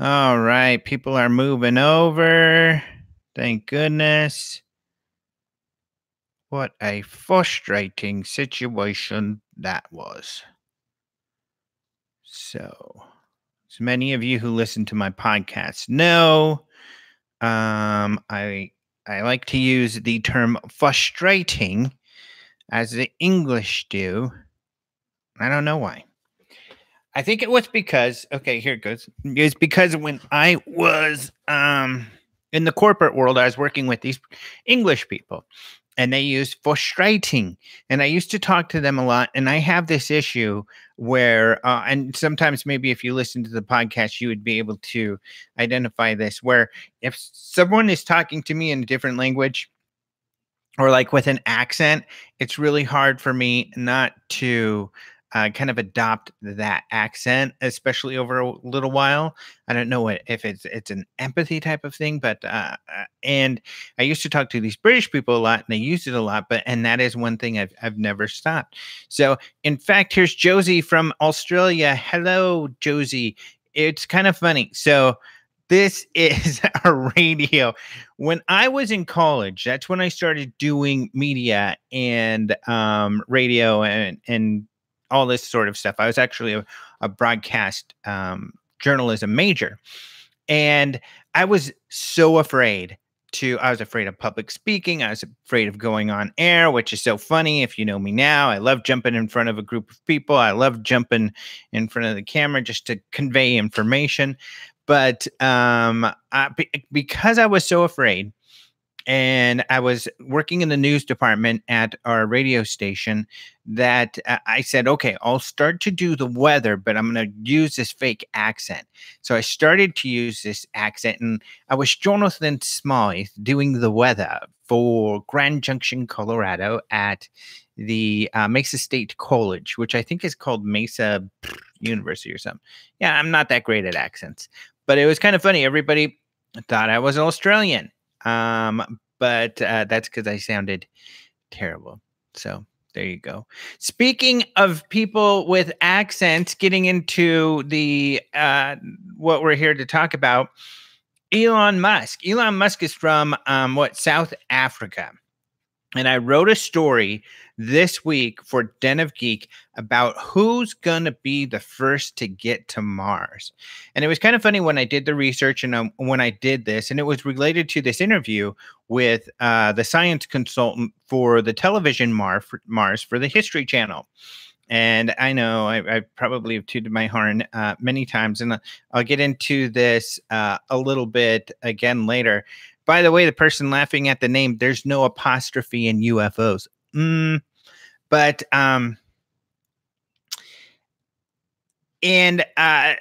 All right, people are moving over. Thank goodness. What a frustrating situation that was. So, as many of you who listen to my podcast know, I like to use the term frustrating as the English do. I don't know why. I think it was because okay, here it goes. It's because when I was in the corporate world, I was working with these English people and they used frustrating. And I used to talk to them a lot. And I have this issue where and sometimes maybe if you listen to the podcast, you would be able to identify this where if someone is talking to me in a different language or like with an accent, it's really hard for me not to kind of adopt that accent, especially over a little while. I don't know what if it's an empathy type of thing, but and I used to talk to these British people a lot, and they used it a lot. But and that is one thing I've never stopped. So in fact, here's Josie from Australia. Hello, Josie. It's kind of funny. So this is a radio. When I was in college, that's when I started doing media and radio and all this sort of stuff. I was actually a broadcast journalism major, and I was so afraid to. I was afraid of public speaking. I was afraid of going on air, which is so funny. If you know me now, I love jumping in front of a group of people. I love jumping in front of the camera just to convey information. But because I was so afraid, and I was working in the news department at our radio station, that I said, okay, I'll start to do the weather, but I'm going to use this fake accent. So I started to use this accent, and I was Jonathan Smythe doing the weather for Grand Junction, Colorado at the Mesa State College, which I think is called Mesa University or something. Yeah, I'm not that great at accents, but it was kind of funny. Everybody thought I was Australian. But that's because I sounded terrible. So there you go. Speaking of people with accents, getting into the what we're here to talk about, Elon Musk. Elon Musk is from South Africa. And I wrote a story this week for Den of Geek about who's going to be the first to get to Mars. And it was kind of funny when I did the research and when I did this, and it was related to this interview with the science consultant for the television Mars for the History Channel. And I know I probably have tooted my horn many times, and I'll get into this a little bit again later. By the way, the person laughing at the name, there's no apostrophe in UFOs. But and I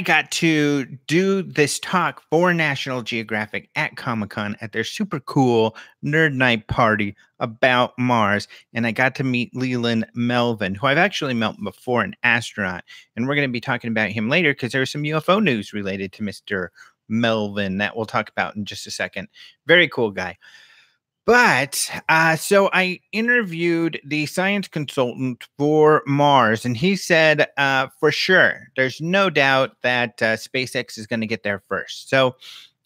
got to do this talk for National Geographic at Comic-Con at their super cool nerd night party about Mars. And I got to meet Leland Melvin, who I've actually met before, an astronaut. And we're going to be talking about him later because there was some UFO news related to Mr. Melvin that we'll talk about in just a second. Very cool guy. But so I interviewed the science consultant for Mars, and he said for sure, there's no doubt that SpaceX is going to get there first. So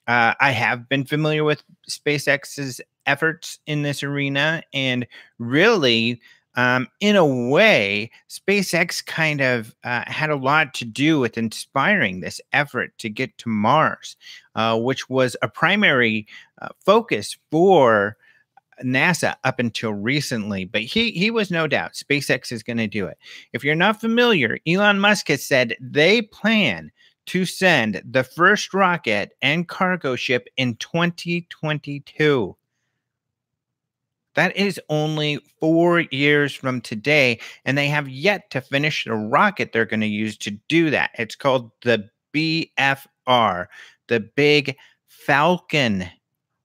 I have been familiar with SpaceX's efforts in this arena, and really, in a way, SpaceX kind of had a lot to do with inspiring this effort to get to Mars, which was a primary focus for NASA up until recently, but he was no doubt SpaceX is going to do it. If you're not familiar, Elon Musk has said they plan to send the first rocket and cargo ship in 2022. That is only 4 years from today, and they have yet to finish the rocket they're going to use to do that. It's called the BFR, the Big Falcon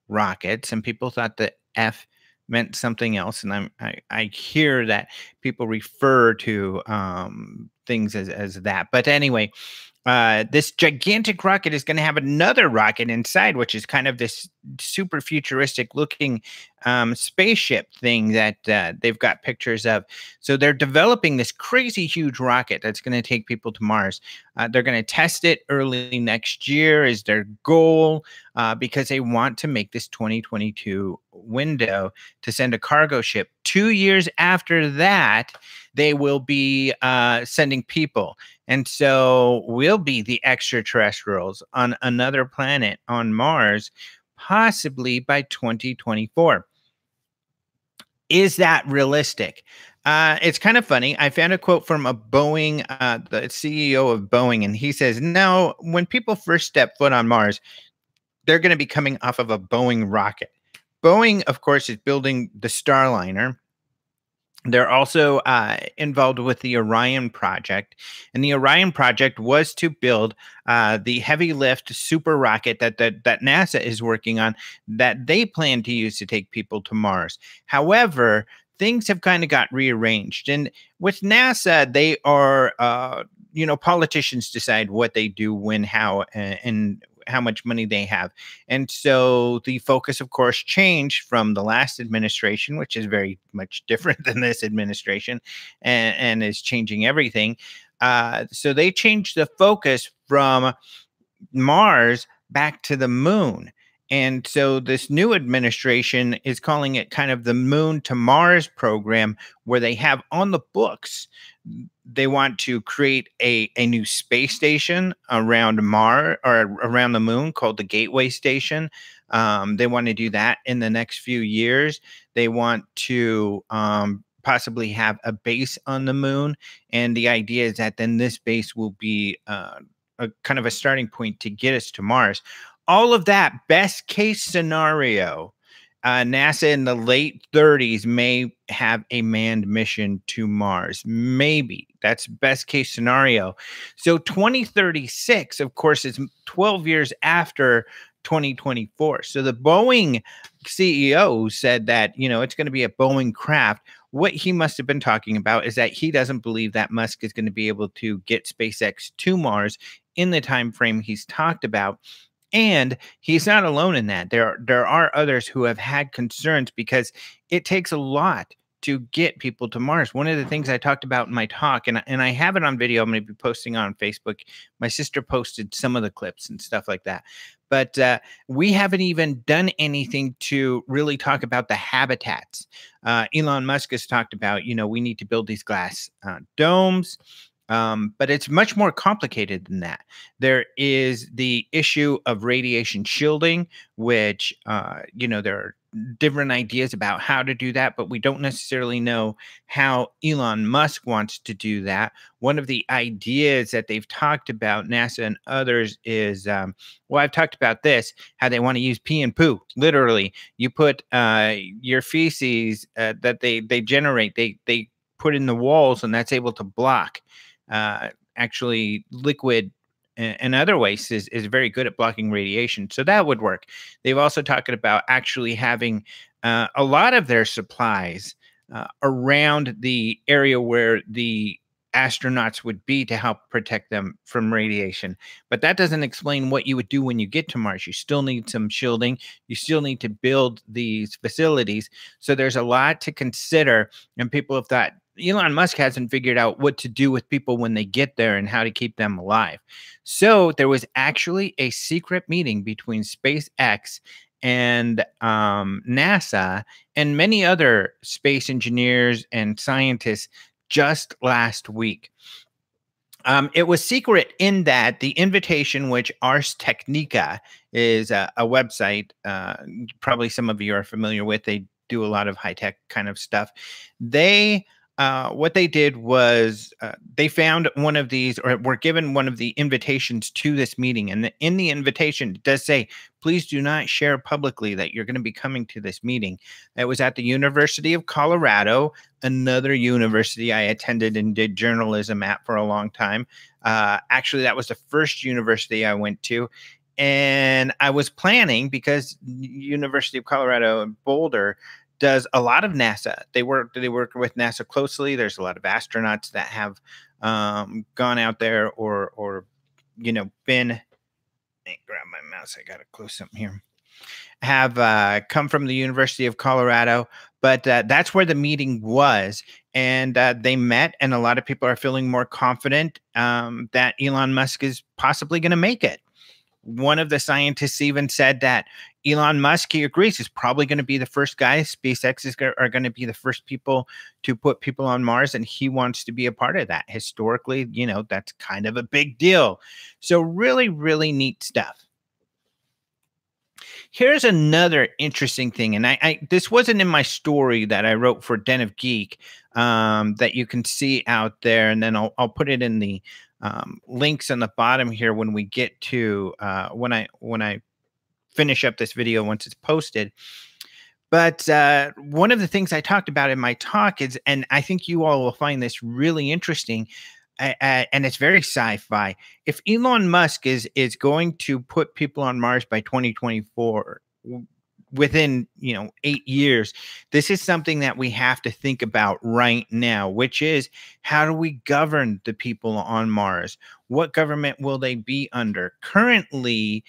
rocket. Some people thought the F meant something else, and I hear that people refer to things as that. But anyway, This gigantic rocket is going to have another rocket inside, which is kind of this super futuristic looking spaceship thing that they've got pictures of. So they're developing this crazy huge rocket that's going to take people to Mars. They're going to test it early next year is their goal, because they want to make this 2022 window to send a cargo ship. 2 years after that, they will be sending people. And so we'll be the extraterrestrials on another planet on Mars, possibly by 2024. Is that realistic? It's kind of funny. I found a quote from a Boeing, the CEO of Boeing, and he says, no, when people first step foot on Mars, they're going to be coming off of a Boeing rocket. Boeing, of course, is building the Starliner. They're also involved with the Orion project. And the Orion project was to build the heavy lift super rocket that NASA is working on, that they plan to use to take people to Mars. However, things have kind of got rearranged. And with NASA, they are, politicians decide what they do, when, how, and how much money they have. And so the focus, of course, changed from the last administration, which is very much different than this administration, and is changing everything. So they changed the focus from Mars back to the moon. And so this new administration is calling it kind of the Moon to Mars program, where they have on the books, they want to create a new space station around Mars or around the moon called the Gateway Station. They want to do that in the next few years. They want to possibly have a base on the moon. And the idea is that then this base will be a kind of a starting point to get us to Mars. All of that best case scenario, NASA in the late 30s may have a manned mission to Mars. Maybe that's best case scenario. So 2036, of course, is 12 years after 2024. So the Boeing CEO said that, it's going to be a Boeing craft. What he must have been talking about is that he doesn't believe that Musk is going to be able to get SpaceX to Mars in the time frame he's talked about. And he's not alone in that. There are others who have had concerns because it takes a lot to get people to Mars. One of the things I talked about in my talk, and I have it on video, I'm going to be posting on Facebook. My sister posted some of the clips and stuff like that. But we haven't even done anything to really talk about the habitats. Elon Musk has talked about, we need to build these glass domes. But it's much more complicated than that. There is the issue of radiation shielding, which, there are different ideas about how to do that, but we don't necessarily know how Elon Musk wants to do that. One of the ideas that they've talked about, NASA and others, is, I've talked about this, how they want to use pee and poo. Literally, you put your feces that they generate, they put in the walls, and that's able to block actually liquid and other waste is very good at blocking radiation. So that would work. They've also talked about actually having a lot of their supplies around the area where the astronauts would be to help protect them from radiation. But that doesn't explain what you would do when you get to Mars. You still need some shielding. You still need to build these facilities. So there's a lot to consider. And people have thought, Elon Musk hasn't figured out what to do with people when they get there and how to keep them alive. So there was actually a secret meeting between SpaceX and NASA and many other space engineers and scientists just last week. It was secret in that the invitation, which Ars Technica is a website, probably some of you are familiar with. They do a lot of high-tech kind of stuff. What they did was they found one of these, or were given one of the invitations to this meeting. And in the invitation, it does say, please do not share publicly that you're going to be coming to this meeting. It was at the University of Colorado, another university I attended and did journalism at for a long time. Actually, that was the first university I went to. And I was planning, because University of Colorado in Boulder does a lot of NASA. They work with NASA closely. There's a lot of astronauts that have gone out there or been, let me grab my mouse. I got to close something here. Have come from the University of Colorado, but that's where the meeting was. And they met, and a lot of people are feeling more confident that Elon Musk is possibly going to make it. One of the scientists even said that Elon Musk, he agrees, is probably going to be the first guy. SpaceX are going to be the first people to put people on Mars, and he wants to be a part of that. Historically, that's kind of a big deal. So really, really neat stuff. Here's another interesting thing, and I this wasn't in my story that I wrote for Den of Geek, that you can see out there, and then I'll put it in the links on the bottom here when we get to when I finish up this video once it's posted. But one of the things I talked about in my talk is, and I think you all will find this really interesting, and it's very sci-fi. If Elon Musk is going to put people on Mars by 2024, within 8 years, this is something that we have to think about right now, which is, how do we govern the people on Mars? What government will they be under? Currently,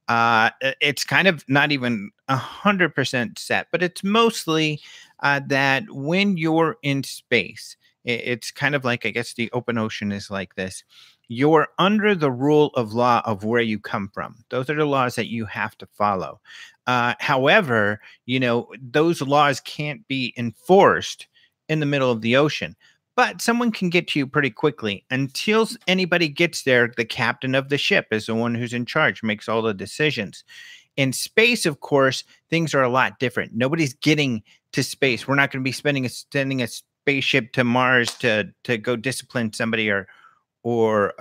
it's kind of not even 100% set, but it's mostly that when you're in space, it's kind of like, I guess the open ocean is like this. You're under the rule of law of where you come from. Those are the laws that you have to follow. However, those laws can't be enforced in the middle of the ocean. But someone can get to you pretty quickly. Until anybody gets there, the captain of the ship is the one who's in charge, makes all the decisions. In space, of course, things are a lot different. Nobody's getting to space. We're not going to be sending a spaceship to Mars to go discipline somebody or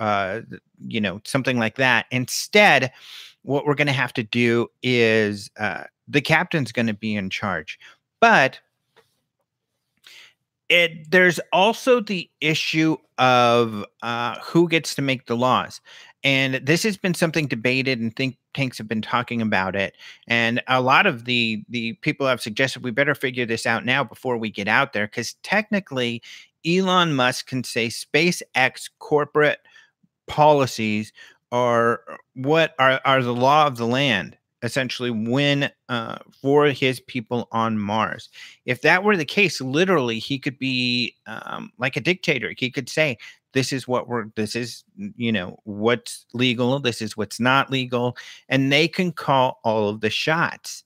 something like that. Instead, what we're going to have to do is the captain's going to be in charge. But there's also the issue of who gets to make the laws. And this has been something debated, and think tanks have been talking about it. And a lot of the people have suggested we better figure this out now before we get out there, because technically Elon Musk can say SpaceX corporate policies are what are the law of the land, essentially, when for his people on Mars. If that were the case, literally he could be like a dictator. He could say, this is what's legal, this is what's not legal, and they can call all of the shots.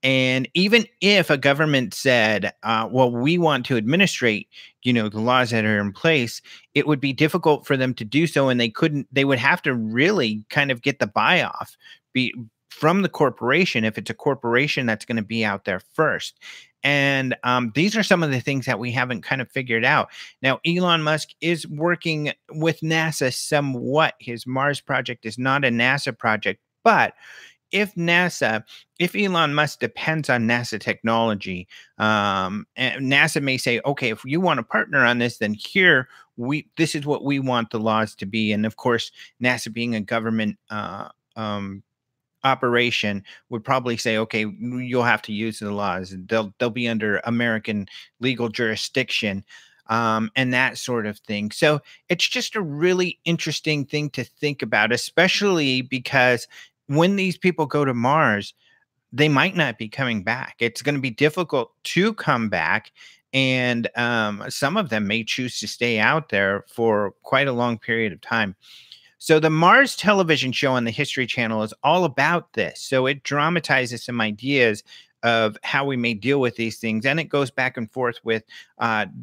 And even if a government said, well, we want to administrate, the laws that are in place, it would be difficult for them to do so. And they would have to really kind of get the buy off from the corporation, if it's a corporation that's going to be out there first. And these are some of the things that we haven't kind of figured out. Now, Elon Musk is working with NASA somewhat. His Mars project is not a NASA project, but if Elon Musk depends on NASA technology, and NASA may say, okay, if you want to partner on this, then this is what we want the laws to be. And of course, NASA being a government operation would probably say, okay, you'll have to use the laws. They'll be under American legal jurisdiction. And that sort of thing. So it's just a really interesting thing to think about, especially because when these people go to Mars, they might not be coming back. It's going to be difficult to come back. And some of them may choose to stay out there for quite a long period of time. So the Mars television show on the History Channel is all about this. So it dramatizes some ideas of how we may deal with these things. And it goes back and forth with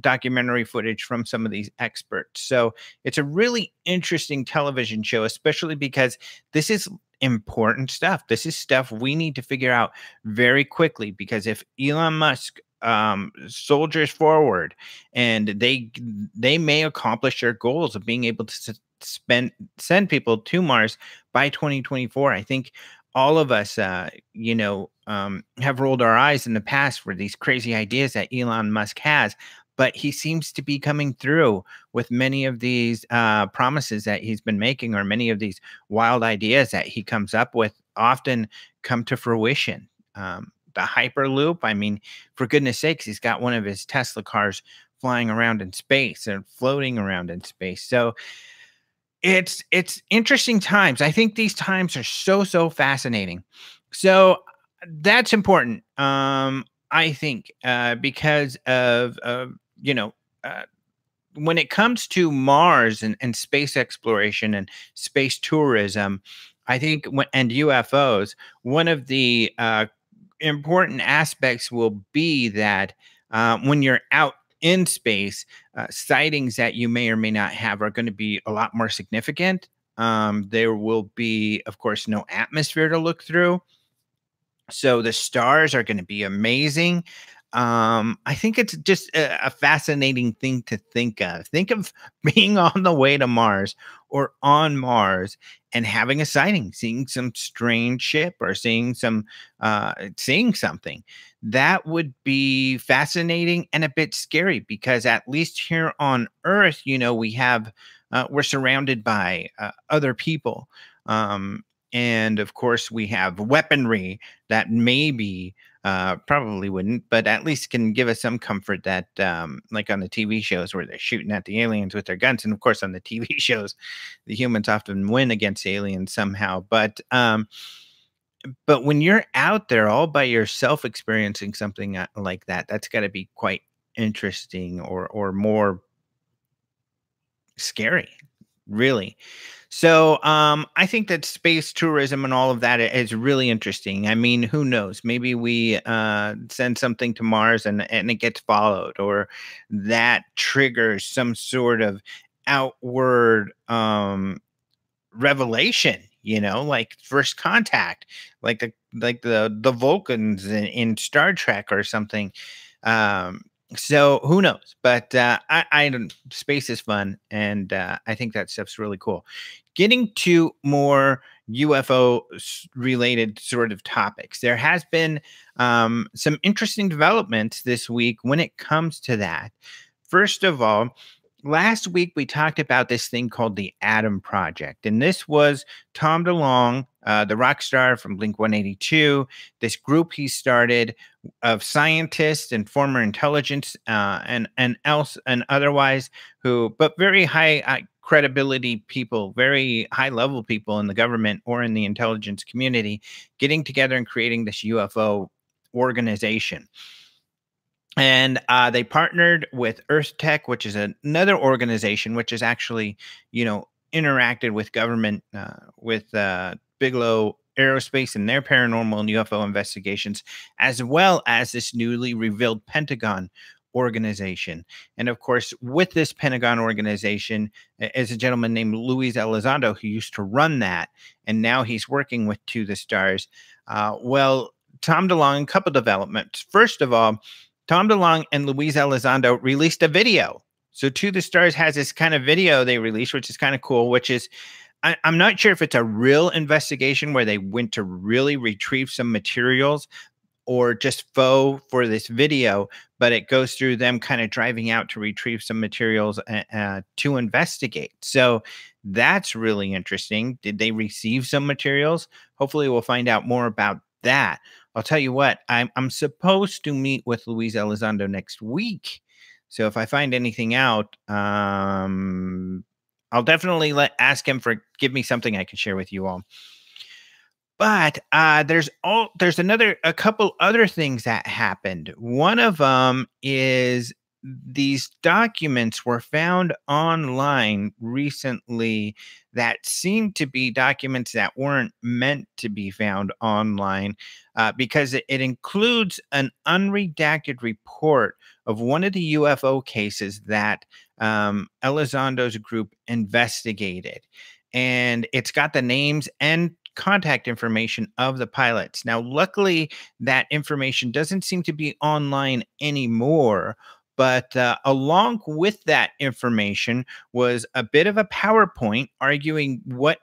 documentary footage from some of these experts. So it's a really interesting television show, especially because this is important stuff. This is stuff we need to figure out very quickly, because if Elon Musk soldiers forward and they may accomplish their goals of being able to send people to Mars by 2024, I think all of us, have rolled our eyes in the past for these crazy ideas that Elon Musk has, but he seems to be coming through with many of these promises that he's been making, or many of these wild ideas that he comes up with often come to fruition. The Hyperloop, I mean, for goodness sakes, he's got one of his Tesla cars flying around in space and floating around in space. So It's interesting times. I think these times are so fascinating. So that's important. I think because of you know uh, when it comes to Mars and space exploration and space tourism, I think and UFOs, one of the important aspects will be that when you're out in space, sightings that you may or may not have are going to be a lot more significant. There will be, of course, no atmosphere to look through, so the stars are gonna be amazing. I think it's just a fascinating thing to think of. Think of being on the way to Mars or on Mars and having a sighting, seeing some strange ship or seeing something. That would be fascinating and a bit scary because at least here on Earth, we're surrounded by other people. Um, and of course, we have weaponry that maybe probably wouldn't, but at least can give us some comfort that, like on the TV shows where they're shooting at the aliens with their guns, and of course on the TV shows, the humans often win against aliens somehow. But when you're out there all by yourself experiencing something like that, that's got to be quite interesting or more scary, really. So, I think that space tourism and all of that is really interesting. I mean, who knows? Maybe we send something to Mars and it gets followed, or that triggers some sort of outward revelation. Like first contact, like the Vulcans in Star Trek or something. Um, so who knows? But I don't. Space is fun, and I think that stuff's really cool. Getting to more UFO related sort of topics, there has been some interesting developments this week when it comes to that. First of all, last week we talked about this thing called the Atom Project, and this was Tom DeLonge, the rock star from Blink 182, this group he started of scientists and former intelligence and else and otherwise but very high credibility people, very high level people in the government or in the intelligence community, getting together and creating this UFO organization. And they partnered with Earth Tech, which is another organization which has actually, interacted with government, with Bigelow Aerospace and their paranormal and UFO investigations, as well as this newly revealed Pentagon organization. And of course, with this Pentagon organization is a gentleman named Luis Elizondo who used to run that, and now he's working with To the Stars. Well, Tom DeLonge, a couple developments. First of all, Tom DeLonge and Luis Elizondo released a video. So To the Stars has this kind of video they released, which is kind of cool, which is I'm not sure if it's a real investigation where they went to really retrieve some materials or just faux for this video, but it goes through them kind of driving out to retrieve some materials to investigate. So that's really interesting. Did they receive some materials? Hopefully, we'll find out more about that. I'll tell you what, I'm supposed to meet with Luis Elizondo next week. So if I find anything out, I'll definitely ask him for give me something I can share with you all. But there's a couple other things that happened. One of them is these documents were found online recently that seemed to be documents that weren't meant to be found online because it includes an unredacted report of one of the UFO cases that Elizondo's group investigated. And it's got the names and contact information of the pilots. Now, luckily, that information doesn't seem to be online anymore. But along with that information was a bit of a PowerPoint arguing what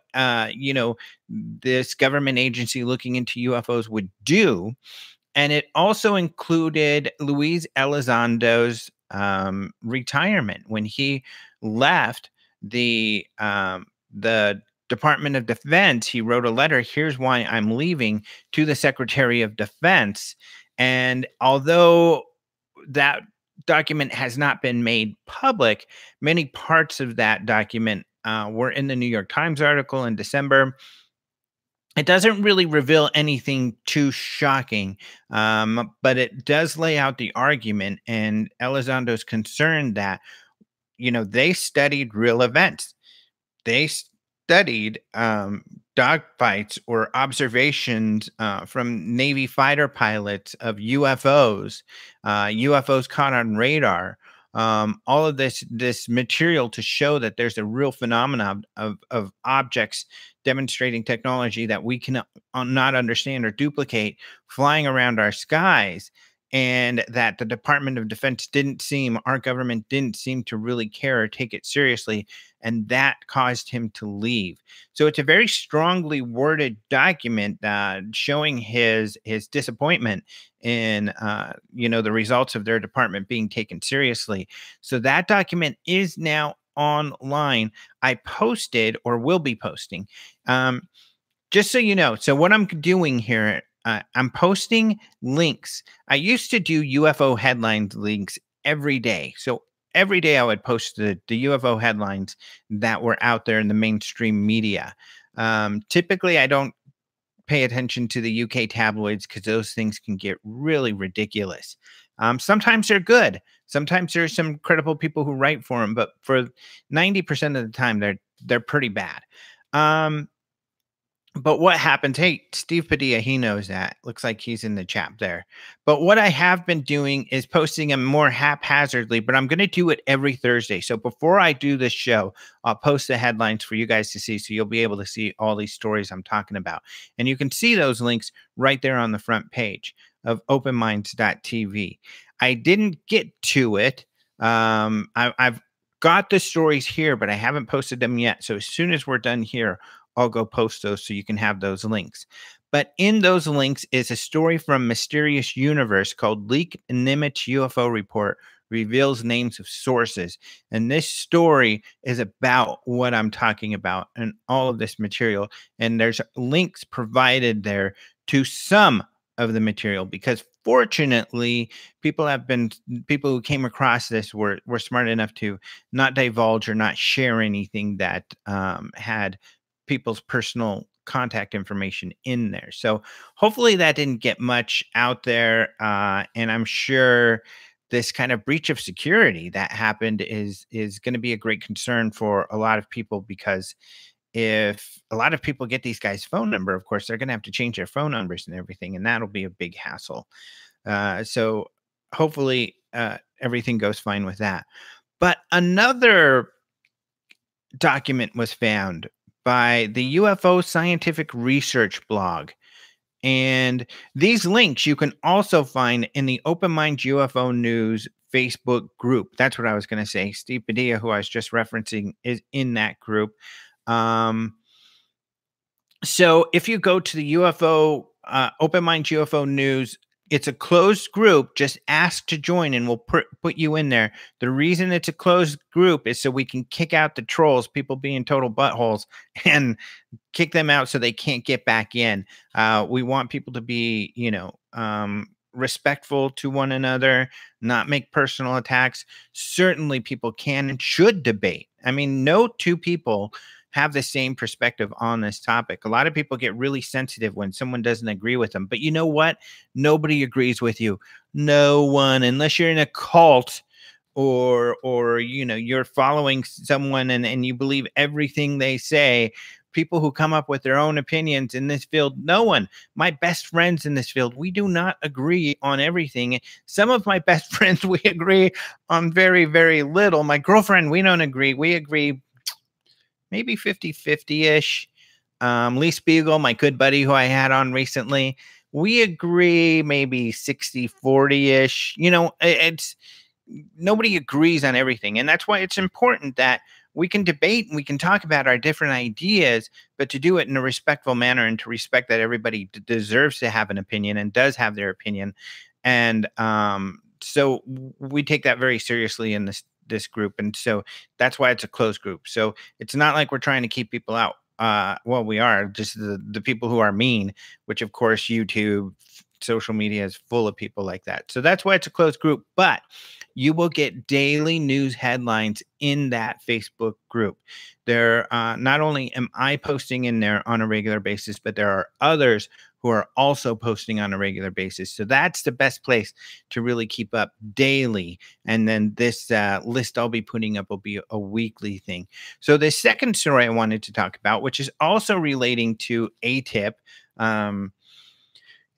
this government agency looking into UFOs would do, and it also included Luis Elizondo's retirement when he left the Department of Defense. He wrote a letter. Here's why I'm leaving to the Secretary of Defense. And although that document has not been made public, many parts of that document were in the New York Times article in December. It doesn't really reveal anything too shocking, but it does lay out the argument. And Elizondo's concerned that, they studied real events. They studied dogfights or observations from Navy fighter pilots of UFOs, UFOs caught on radar. All of this material to show that there's a real phenomenon of objects demonstrating technology that we cannot not understand or duplicate flying around our skies, and that the Department of Defense our government didn't seem to really care or take it seriously, and that caused him to leave. So it's a very strongly worded document showing his disappointment in the results of their department being taken seriously. So that document is now online. I posted or will be posting. Um, just so you know, so what I'm doing here, I'm posting links. I used to do UFO headlines links every day. So every day I would post the UFO headlines that were out there in the mainstream media. Typically, I don't pay attention to the UK tabloids because those things can get really ridiculous. Sometimes they're good. Sometimes there's some credible people who write for them, but for 90% of the time, they're pretty bad. Um, but what happens? Hey, Steve Padilla, he knows that. Looks like he's in the chat there. But what I have been doing is posting them more haphazardly, but I'm going to do it every Thursday. So before I do this show, I'll post the headlines for you guys to see. So you'll be able to see all these stories I'm talking about. And you can see those links right there on the front page of openminds.tv. I didn't get to it. I've got the stories here, but I haven't posted them yet. So as soon as we're done here, I'll go post those so you can have those links. But in those links is a story from Mysterious Universe called Leaked Nimitz UFO Report Reveals Names of Sources. And this story is about what I'm talking about and all of this material. And there's links provided there to some of the material because fortunately people who came across this were smart enough to not divulge or not share anything that had people's personal contact information in there. So hopefully that didn't get much out there. And I'm sure this kind of breach of security that happened is going to be a great concern for a lot of people, because if a lot of people get these guys' phone number, of course, they're going to have to change their phone numbers and everything, and that'll be a big hassle. So hopefully everything goes fine with that. But another document was found by the UFO Scientific Research blog. And these links you can also find in the Open Minds UFO News Facebook group. That's what I was going to say. Steve Padilla, who I was just referencing, is in that group. So if you go to the UFO Open Minds UFO News, it's a closed group. Just ask to join and we'll put you in there. The reason it's a closed group is so we can kick out the trolls, people being total buttholes, and kick them out so they can't get back in. We want people to be, respectful to one another, not make personal attacks. Certainly people can and should debate. I mean, no two people have the same perspective on this topic. A lot of people get really sensitive when someone doesn't agree with them. But you know what? Nobody agrees with you. No one, unless you're in a cult or you're following someone and you believe everything they say. People who come up with their own opinions in this field, no one. My best friends in this field, we do not agree on everything. Some of my best friends, we agree on very, very little. My girlfriend, we don't agree. We agree maybe 50-50-ish. Lee Spiegel, my good buddy who I had on recently, we agree maybe 60-40-ish. It's nobody agrees on everything. And that's why it's important that we can debate and we can talk about our different ideas, but to do it in a respectful manner and to respect that everybody deserves to have an opinion and does have their opinion. And so we take that very seriously in this group. And so that's why it's a closed group. So it's not like we're trying to keep people out. Well, we are just the people who are mean, which of course YouTube, social media is full of people like that. So that's why it's a closed group. But you will get daily news headlines in that Facebook group. There, not only am I posting in there on a regular basis, but there are others who are also posting on a regular basis. So that's the best place to really keep up daily. And then this list I'll be putting up will be a weekly thing. So the second story I wanted to talk about, which is also relating to ATIP, um,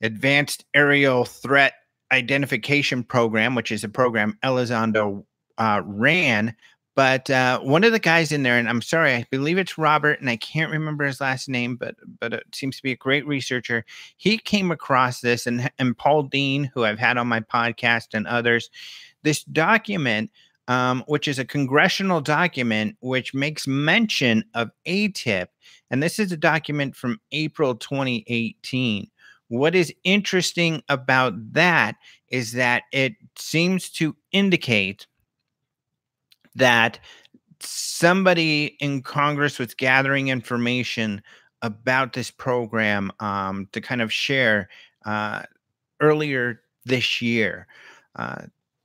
Advanced Aerial Threat Identification Program, which is a program Elizondo ran. But one of the guys in there, and I'm sorry, I believe it's Robert, and I can't remember his last name, but it seems to be a great researcher. He came across this, and Paul Dean, who I've had on my podcast, and others, this document, which is a congressional document, which makes mention of ATIP, and this is a document from April 2018. What is interesting about that is that it seems to indicate that somebody in Congress was gathering information about this program to kind of share earlier this year.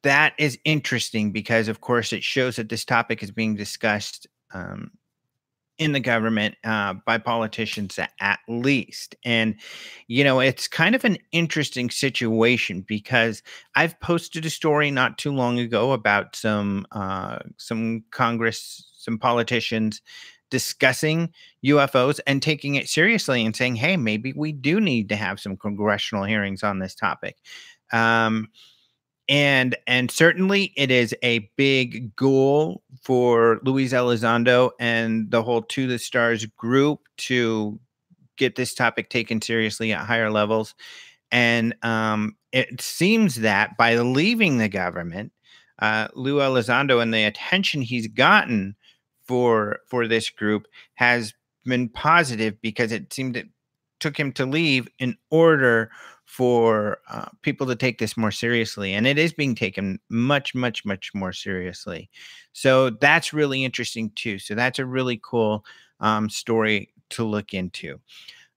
That is interesting because, of course, it shows that this topic is being discussed in the government by politicians at least. And, it's kind of an interesting situation because I've posted a story not too long ago about some Congress, some politicians discussing UFOs and taking it seriously and saying, hey, maybe we do need to have some congressional hearings on this topic. And certainly it is a big goal for Luis Elizondo and the whole To the Stars group to get this topic taken seriously at higher levels. And it seems that by leaving the government, Lou Elizondo and the attention he's gotten for this group has been positive because it seemed it took him to leave in order for people to take this more seriously. And it is being taken much, much, much more seriously. So that's really interesting too. So that's a really cool story to look into.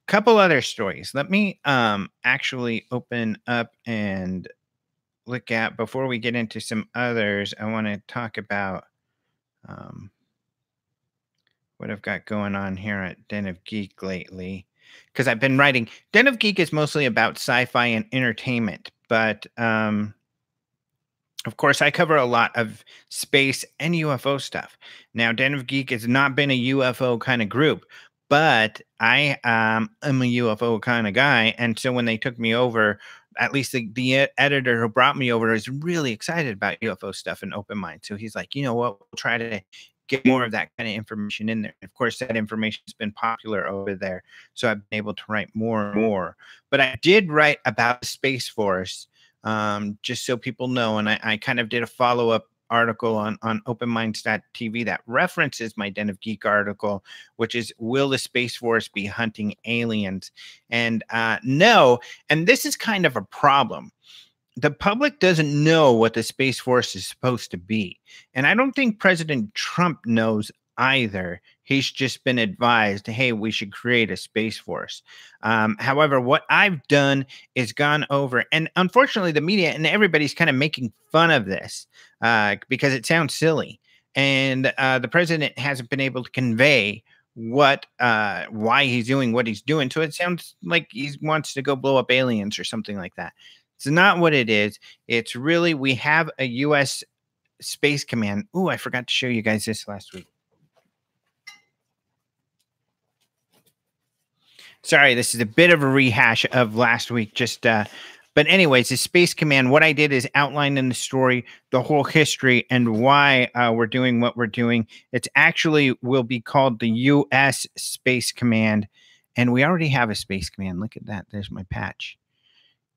Couple other stories. Let me actually open up and look at, before we get into some others, I want to talk about what I've got going on here at Den of Geek lately. Because I've been writing. Den of Geek is mostly about sci-fi and entertainment, but of course, I cover a lot of space and UFO stuff. Now, Den of Geek has not been a UFO kind of group, but I am a UFO kind of guy. And so when they took me over, at least the editor who brought me over is really excited about UFO stuff and open mind. So he's like, you know what, we'll try to get more of that kind of information in there. Of course, that information has been popular over there. So I've been able to write more and more. But I did write about Space Force, just so people know. And I kind of did a follow-up article on openminds.tv that references my Den of Geek article, which is, will the Space Force be hunting aliens? And no, and this is kind of a problem. The public doesn't know what the Space Force is supposed to be. And I don't think President Trump knows either. He's just been advised, hey, we should create a Space Force. However, what I've done is gone over, and unfortunately, the media and everybody's kind of making fun of this because it sounds silly. And the president hasn't been able to convey why he's doing what he's doing. So it sounds like he wants to go blow up aliens or something like that. It's not what it is. It's really, we have a U.S. Space Command. Ooh, I forgot to show you guys this last week. Sorry, this is a bit of a rehash of last week. But anyways, the Space Command, what I did is outline in the story the whole history and why we're doing what we're doing. It's actually will be called the U.S. Space Command. And we already have a Space Command. Look at that. There's my patch.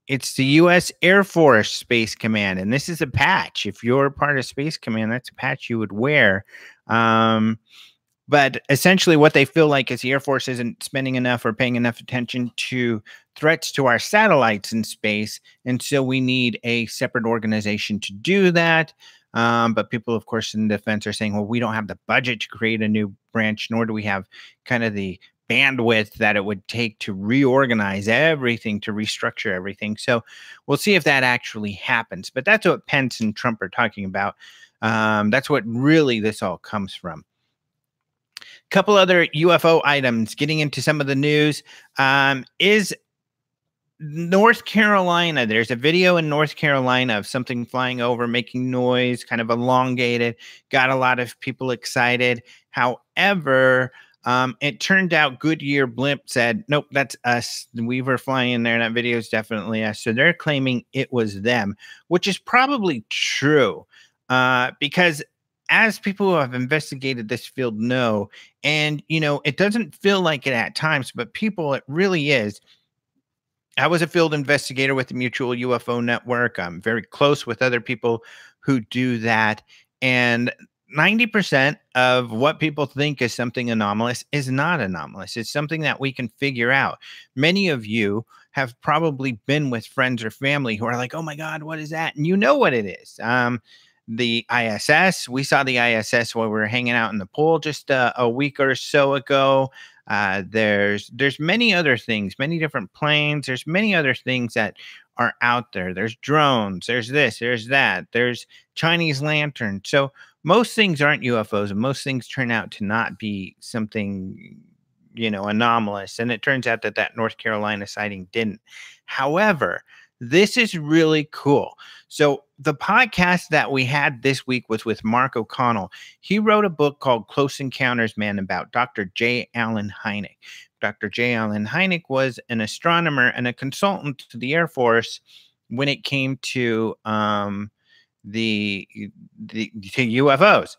It's the U.S. Air Force Space Command, and this is a patch. If you're part of Space Command, that's a patch you would wear. But essentially what they feel like is the Air Force isn't spending enough or paying enough attention to threats to our satellites in space, and so we need a separate organization to do that. But people, of course, in defense are saying, well, we don't have the budget to create a new branch, nor do we have kind of the bandwidth that it would take to reorganize everything, to restructure everything. So we'll see if that actually happens. But that's what Pence and Trump are talking about. That's what really this all comes from. Couple other UFO items, getting into some of the news, is North Carolina. There's a video in North Carolina of something flying over, making noise, kind of elongated, got a lot of people excited. However, it turned out Goodyear Blimp said, nope, that's us. We were flying in there. And that video is definitely us. So they're claiming it was them, which is probably true, because as people who have investigated this field know, and it doesn't feel like it at times, but people, it really is. I was a field investigator with the Mutual UFO Network. I'm very close with other people who do that. And 90% of what people think is something anomalous is not anomalous. It's something that we can figure out. Many of you have probably been with friends or family who are like, oh my God, what is that? And you know what it is. The ISS, we saw the ISS while we were hanging out in the pool just a week or so ago. There's many other things, many different planes. There's many other things that are out there. There's drones. There's this. There's that. There's Chinese lanterns. So most things aren't UFOs, and most things turn out to not be something anomalous. And it turns out that North Carolina sighting didn't. However, this is really cool. So the podcast that we had this week was with Mark O'Connell. He wrote a book called Close Encounters, Man, about Dr. J. Allen Hynek. Dr. J. Allen Hynek was an astronomer and a consultant to the Air Force when it came to the UFOs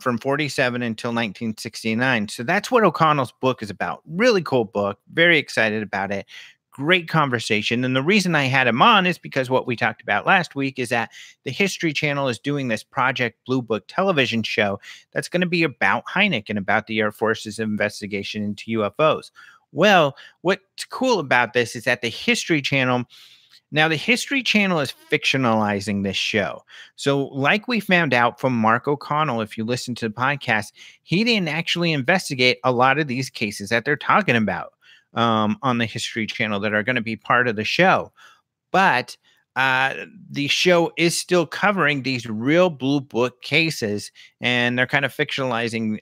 from 47 until 1969. So that's what O'Connell's book is about. Really cool book. Very excited about it. Great conversation. And the reason I had him on is because what we talked about last week is that the History Channel is doing this Project Blue Book television show that's going to be about Hynek and about the Air Force's investigation into UFOs. Well, what's cool about this is that the History Channel is fictionalizing this show. So like we found out from Mark O'Connell, if you listen to the podcast, he didn't actually investigate a lot of these cases that they're talking about on the History Channel that are going to be part of the show. But the show is still covering these real Blue Book cases, and they're kind of fictionalizing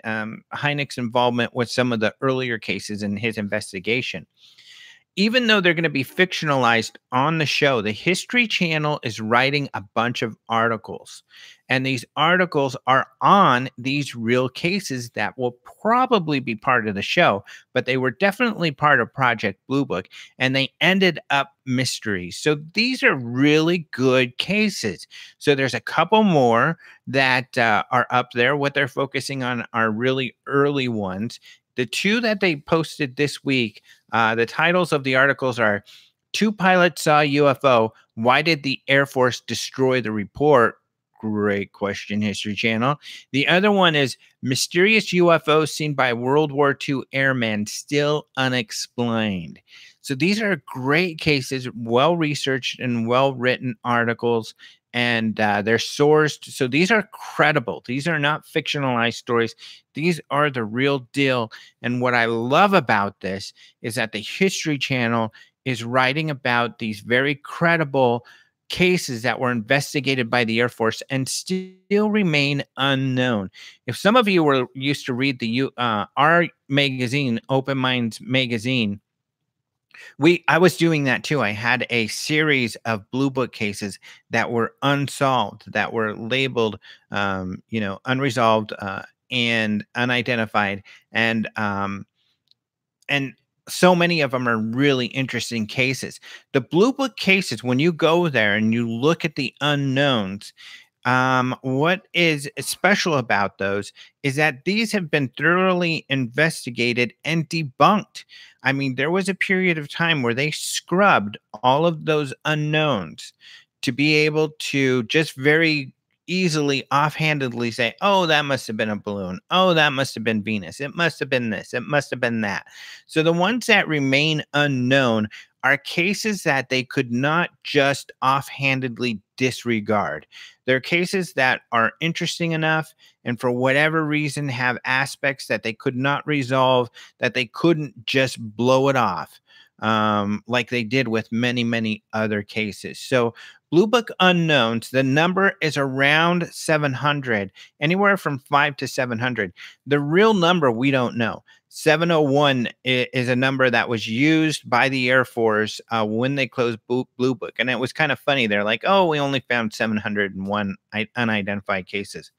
Hynek's involvement with some of the earlier cases in his investigation. Even though they're going to be fictionalized on the show, the History Channel is writing a bunch of articles. And these articles are on these real cases that will probably be part of the show, but they were definitely part of Project Blue Book, and they ended up mysteries. So these are really good cases. So there's a couple more that are up there. What they're focusing on are really early ones. The two that they posted this week, the titles of the articles are Two Pilots Saw UFO. Why did the Air Force destroy the report? Great question, History Channel. The other one is Mysterious UFO Seen by World War II Airmen Still Unexplained. So these are great cases, well-researched and well-written articles, and they're sourced. So these are credible. These are not fictionalized stories. These are the real deal. And what I love about this is that the History Channel is writing about these very credible cases that were investigated by the Air Force and still remain unknown. If some of you were used to read our magazine, Open Minds magazine, I was doing that too. I had a series of Blue Book cases that were unsolved, that were labeled, unresolved and unidentified, and so many of them are really interesting cases. The Blue Book cases, when you go there and you look at the unknowns, what is special about those is that these have been thoroughly investigated and debunked. I mean, there was a period of time where they scrubbed all of those unknowns to be able to just very easily, offhandedly say, oh, that must have been a balloon. Oh, that must have been Venus. It must have been this. It must have been that. So the ones that remain unknown are cases that they could not just offhandedly disregard. There are cases that are interesting enough and for whatever reason have aspects that they could not resolve, that they couldn't just blow it off, like they did with many, many other cases. So Blue Book unknowns, the number is around 700, anywhere from 5 to 700. The real number we don't know. 701 is a number that was used by the Air Force when they closed Blue Book. And it was kind of funny. They're like, oh, we only found 701 unidentified cases.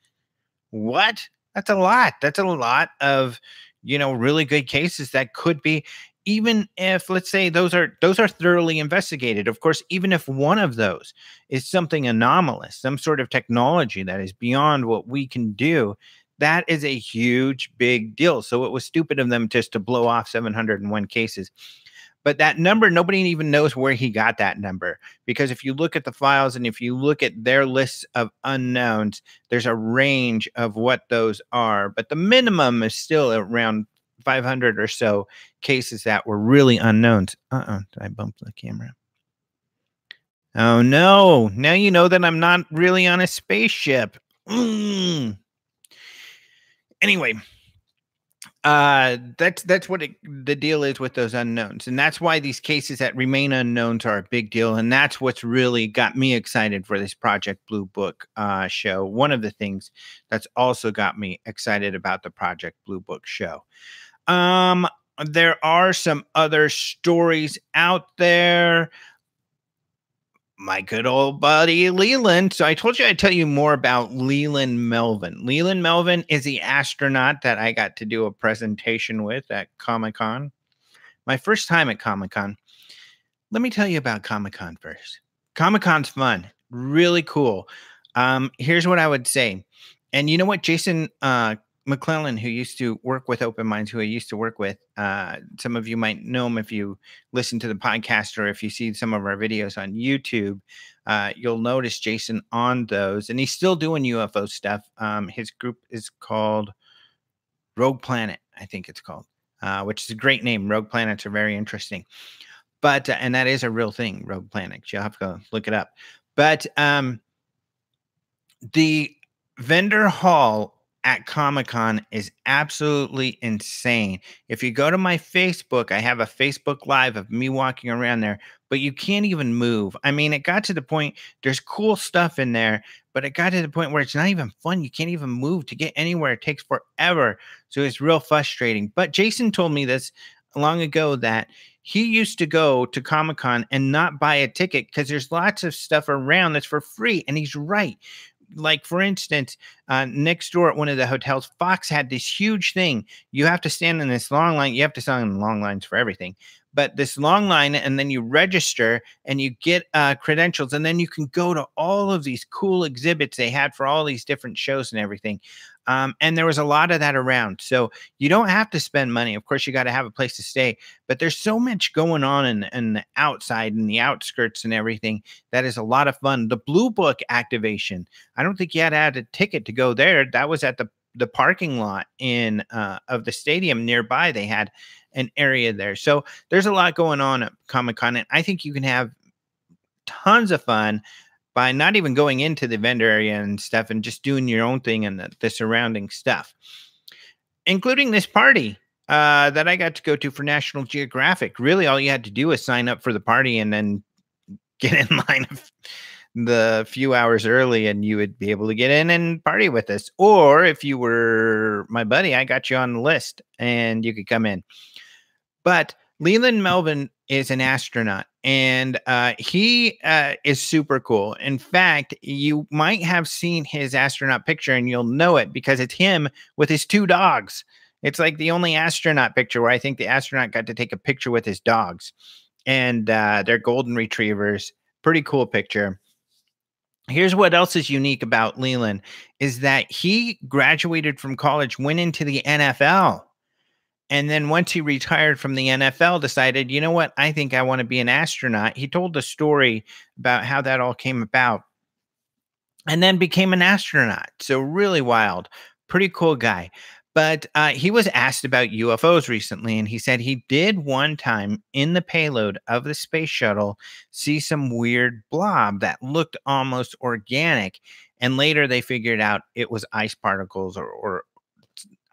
What? That's a lot. That's a lot of, really good cases that could be, even if, let's say, those are thoroughly investigated. Of course, even if one of those is something anomalous, some sort of technology that is beyond what we can do, that is a huge, big deal. So it was stupid of them just to blow off 701 cases. But that number, nobody even knows where he got that number, because if you look at the files and if you look at their lists of unknowns, there's a range of what those are. But the minimum is still around 500 or so cases that were really unknowns. Did I bump the camera? Oh no! Now you know that I'm not really on a spaceship. Anyway, that's what the deal is with those unknowns, and that's why these cases that remain unknowns are a big deal, and that's what's really got me excited for this Project Blue Book show. One of the things that's also got me excited about the Project Blue Book show. There are some other stories out there. My good old buddy Leland. So I told you I'd tell you more about Leland Melvin. Leland Melvin is the astronaut that I got to do a presentation with at Comic-Con. My first time at Comic-Con. Let me tell you about Comic-Con first. Comic-Con's fun. Really cool. Here's what I would say. And you know what? Jason McClellan, who used to work with Open Minds, who I used to work with, some of you might know him if you listen to the podcast or if you see some of our videos on YouTube. You'll notice Jason on those, and he's still doing UFO stuff. His group is called Rogue Planet, I think it's called, which is a great name. Rogue Planets are very interesting. But and that is a real thing, Rogue Planet. You'll have to go look it up. But the vendor hall at Comic-Con is absolutely insane. If you go to my Facebook, I have a Facebook Live of me walking around there, but you can't even move. I mean, it got to the point, there's cool stuff in there, but it got to the point where it's not even fun. You can't even move to get anywhere. It takes forever. So it's real frustrating. But Jason told me this long ago that he used to go to Comic-Con and not buy a ticket because there's lots of stuff around that's for free. And he's right. Like, for instance, next door at one of the hotels, Fox had this huge thing. You have to stand in this long line. You have to stand in long lines for everything. But this long line, and then you register and you get credentials, and then you can go to all of these cool exhibits they had for all these different shows and everything. And there was a lot of that around. So you don't have to spend money. Of course, you got to have a place to stay. But there's so much going on in the outside and the outskirts and everything that is a lot of fun. The Blue Book activation, I don't think you had to add a ticket to go there. That was at the parking lot in of the stadium nearby. They had an area there. So there's a lot going on at Comic-Con, and I think you can have tons of fun by not even going into the vendor area and stuff and just doing your own thing and the surrounding stuff, including this party that I got to go to for National Geographic. Really, all you had to do was sign up for the party and then get in line the few hours early, and you would be able to get in and party with us. Or if you were my buddy, I got you on the list and you could come in. But Leland Melvin is an astronaut, and he is super cool. In fact, you might have seen his astronaut picture, and you'll know it because it's him with his two dogs. It's like the only astronaut picture where I think the astronaut got to take a picture with his dogs, and they're golden retrievers. Pretty cool picture. Here's what else is unique about Leland is that he graduated from college, went into the NFL. And then once he retired from the NFL, decided, you know what? I think I want to be an astronaut. He told the story about how that all came about and then became an astronaut. So really wild, pretty cool guy. But he was asked about UFOs recently, and he said he did one time in the payload of the space shuttle see some weird blob that looked almost organic. And later they figured out it was ice particles or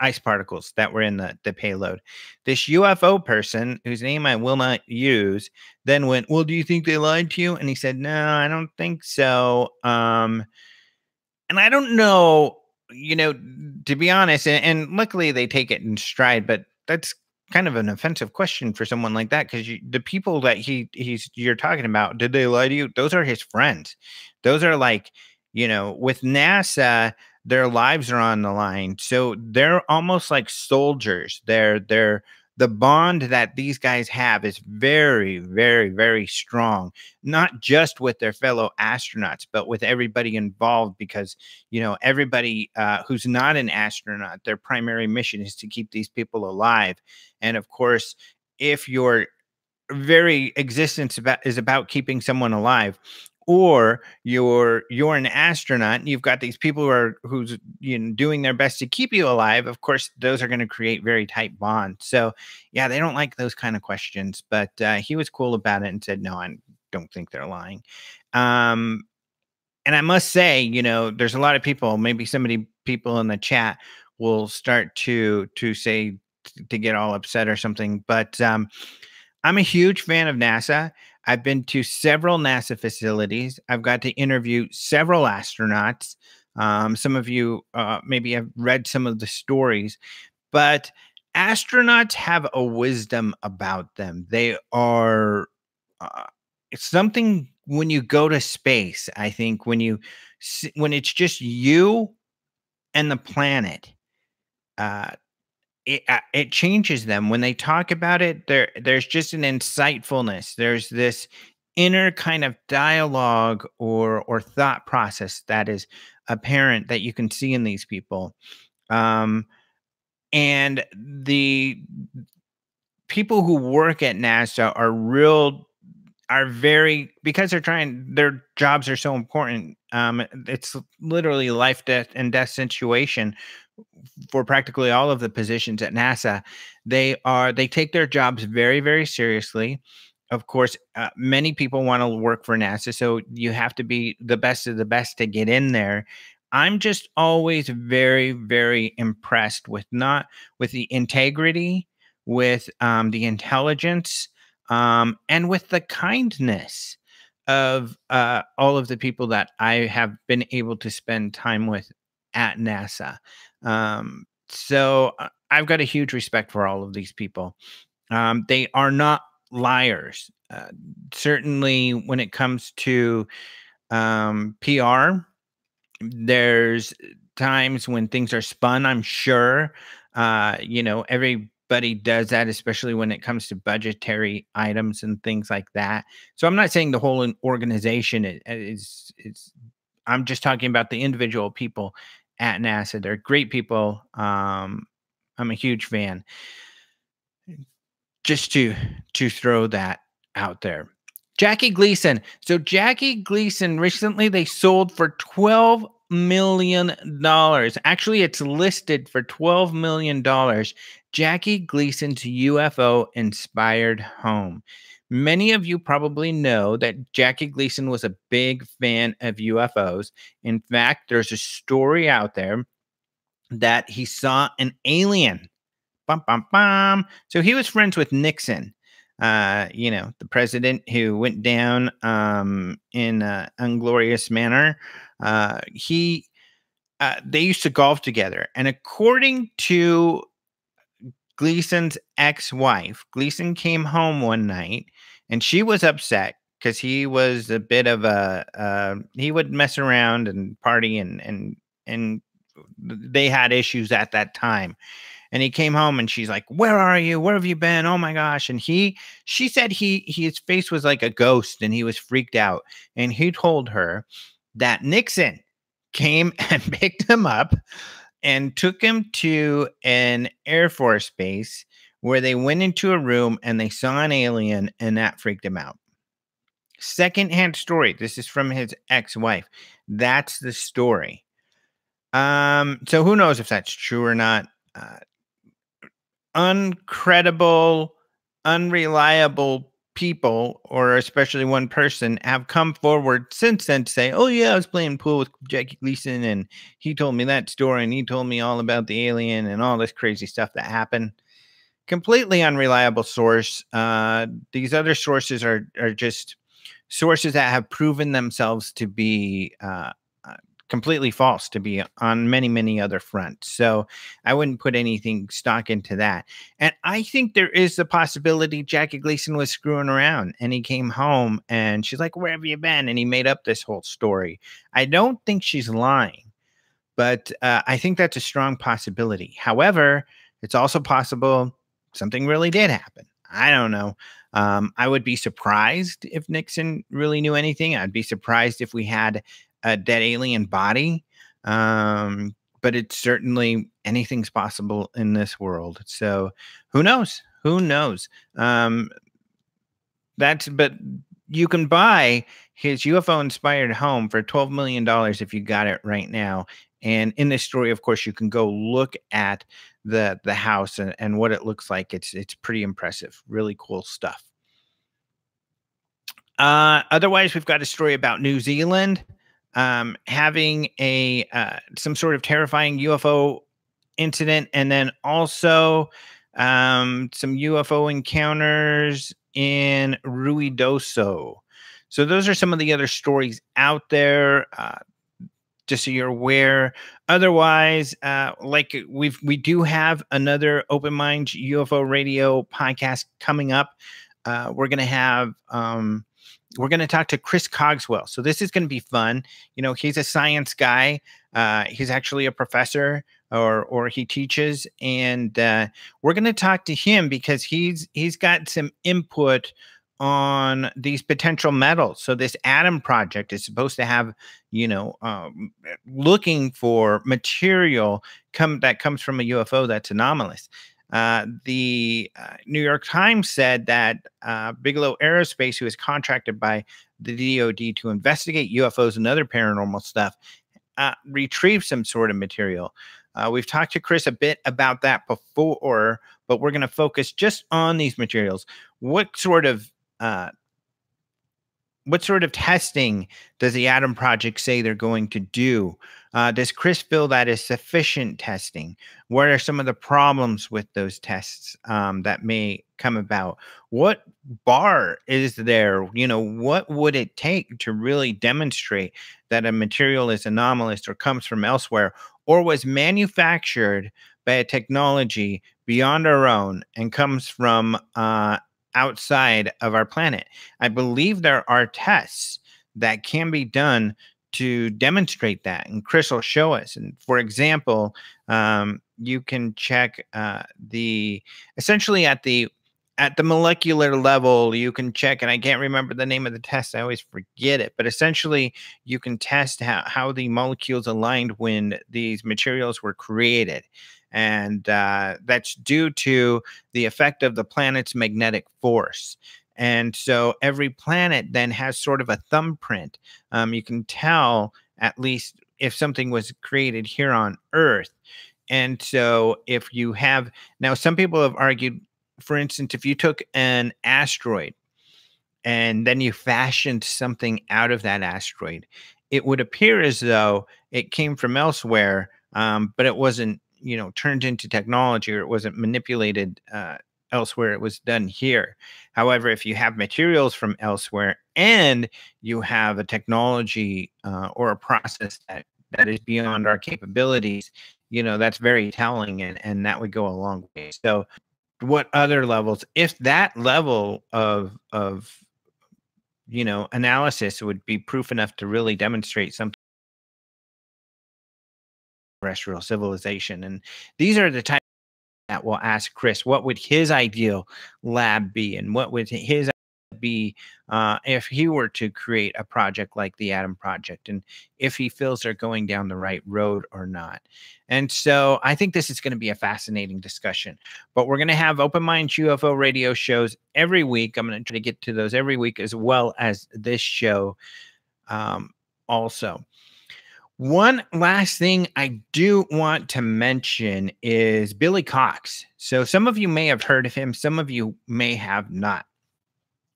ice particles that were in the payload. This UFO person, whose name I will not use, then went, "Well, do you think they lied to you?" And he said, "No, I don't think so." And I don't know, to be honest, and luckily they take it in stride, but that's kind of an offensive question for someone like that because the people that you're talking about, did they lie to you? Those are his friends. Those are like, with NASA, their lives are on the line, so they're almost like soldiers. They're the bond that these guys have is very, very, very strong, not just with their fellow astronauts, but with everybody involved because everybody who's not an astronaut, their primary mission is to keep these people alive. And of course, if your very existence is about keeping someone alive, or you're an astronaut and you've got these people who's doing their best to keep you alive, of course those are going to create very tight bonds. So yeah, they don't like those kind of questions, but he was cool about it and said, "No, I don't think they're lying." um and I must say, there's a lot of people, maybe people in the chat will start to say to get all upset or something, but I'm a huge fan of NASA. I've been to several NASA facilities. I've got to interview several astronauts. Some of you maybe have read some of the stories, but astronauts have a wisdom about them. They are uh, it's something when you go to space. I think when it's just you and the planet, uh, it changes them when they talk about it. There's just an insightfulness. There's this inner kind of dialogue or thought process that is apparent that you can see in these people. Um, and the people who work at NASA are very, because their jobs are so important. It's literally life, death, and death situation for practically all of the positions at NASA. They take their jobs very, very seriously. Of course, many people want to work for NASA, so you have to be the best of the best to get in there. I'm just always very, very impressed with the integrity, with the intelligence, and with the kindness of all of the people that I have been able to spend time with at NASA. So I've got a huge respect for all of these people. They are not liars. Certainly, when it comes to PR, there's times when things are spun, I'm sure. Everybody does that, especially when it comes to budgetary items and things like that. So I'm not saying the whole organization is I'm just talking about the individual people at NASA. They're great people. I'm a huge fan. Just to throw that out there. Jackie Gleason. So Jackie Gleason recently they sold for $12 million. Actually, it's listed for $12 million. Jackie Gleason's UFO inspired home. Many of you probably know that Jackie Gleason was a big fan of UFOs. In fact, there's a story out there that he saw an alien. Bum, bum, bum. So he was friends with Nixon, the president who went down in an unglorious manner. They used to golf together. And according to Gleason's ex-wife, Gleason came home one night and she was upset because he was a bit of he would mess around and party and they had issues at that time. And he came home and she's like, "Where are you? Where have you been? Oh my gosh." And she said his face was like a ghost and he was freaked out. And he told her that Nixon came and picked him up and took him to an Air Force base where they went into a room and they saw an alien and that freaked him out. Secondhand story. This is from his ex-wife. That's the story. So who knows if that's true or not? uncredible, unreliable people, or especially one person, have come forward since then to say, "Oh yeah, I was playing pool with Jackie Gleason, and he told me that story, and he told me all about the alien and all this crazy stuff that happened." Completely unreliable source. These other sources are just sources that have proven themselves to be uh, completely false, to be on many other fronts. So I wouldn't put anything stock into that. And I think there is the possibility Jackie Gleason was screwing around and he came home and she's like, "Where have you been?" And he made up this whole story. I don't think she's lying. But I think that's a strong possibility. However, it's also possible something really did happen. I don't know. I would be surprised if Nixon really knew anything. I'd be surprised if we had a dead alien body. But it's certainly anything's possible in this world. So who knows? Who knows? But you can buy his UFO inspired home for $12 million if you got it right now. And in this story, of course, you can go look at the house and what it looks like. It's pretty impressive, really cool stuff. Otherwise, we've got a story about New Zealand having a some sort of terrifying UFO incident, and then also some UFO encounters in Ruidoso. So those are some of the other stories out there. Just so you're aware. Otherwise, like we do have another Open Mind UFO Radio podcast coming up. We're gonna have we're going to talk to Chris Cogswell. So this is going to be fun. You know, he's a science guy. He's actually a professor, or he teaches, and we're going to talk to him because he's got some input on these potential metals. So this Atom Project is supposed to have, looking for material that comes from a UFO that's anomalous. The New York Times said that Bigelow Aerospace, who is contracted by the DoD to investigate UFOs and other paranormal stuff, retrieved some sort of material. We've talked to Chris a bit about that before, but we're going to focus just on these materials. What sort of testing does the Atom Project say they're going to do? Does Chris feel that is sufficient testing? What are some of the problems with those tests that may come about? What bar is there? What would it take to really demonstrate that a material is anomalous or comes from elsewhere or was manufactured by a technology beyond our own and comes from outside of our planet? I believe there are tests that can be done to demonstrate that, and Chris will show us. And for example, you can check essentially at the molecular level, you can check, and I can't remember the name of the test. I always forget it, but essentially you can test how the molecules aligned when these materials were created. And that's due to the effect of the planet's magnetic force. And so every planet then has sort of a thumbprint. You can tell, at least if something was created here on Earth. And so if you have, now some people have argued, for instance, if you took an asteroid and then you fashioned something out of that asteroid, it would appear as though it came from elsewhere, but it wasn't, turned into technology, or it wasn't manipulated elsewhere. It was done here. However, if you have materials from elsewhere and you have a technology or a process that is beyond our capabilities, that's very telling, and that would go a long way. So what other levels, if that level of analysis would be proof enough to really demonstrate something terrestrial civilization? And these are the types that will ask Chris, what would his ideal lab be, and what would his be if he were to create a project like the Atom Project, and if he feels they're going down the right road or not. And so I think this is going to be a fascinating discussion. But we're going to have Open Mind UFO radio shows every week. I'm going to try to get to those every week, as well as this show also. One last thing I do want to mention is Billy Cox. So some of you may have heard of him, some of you may have not.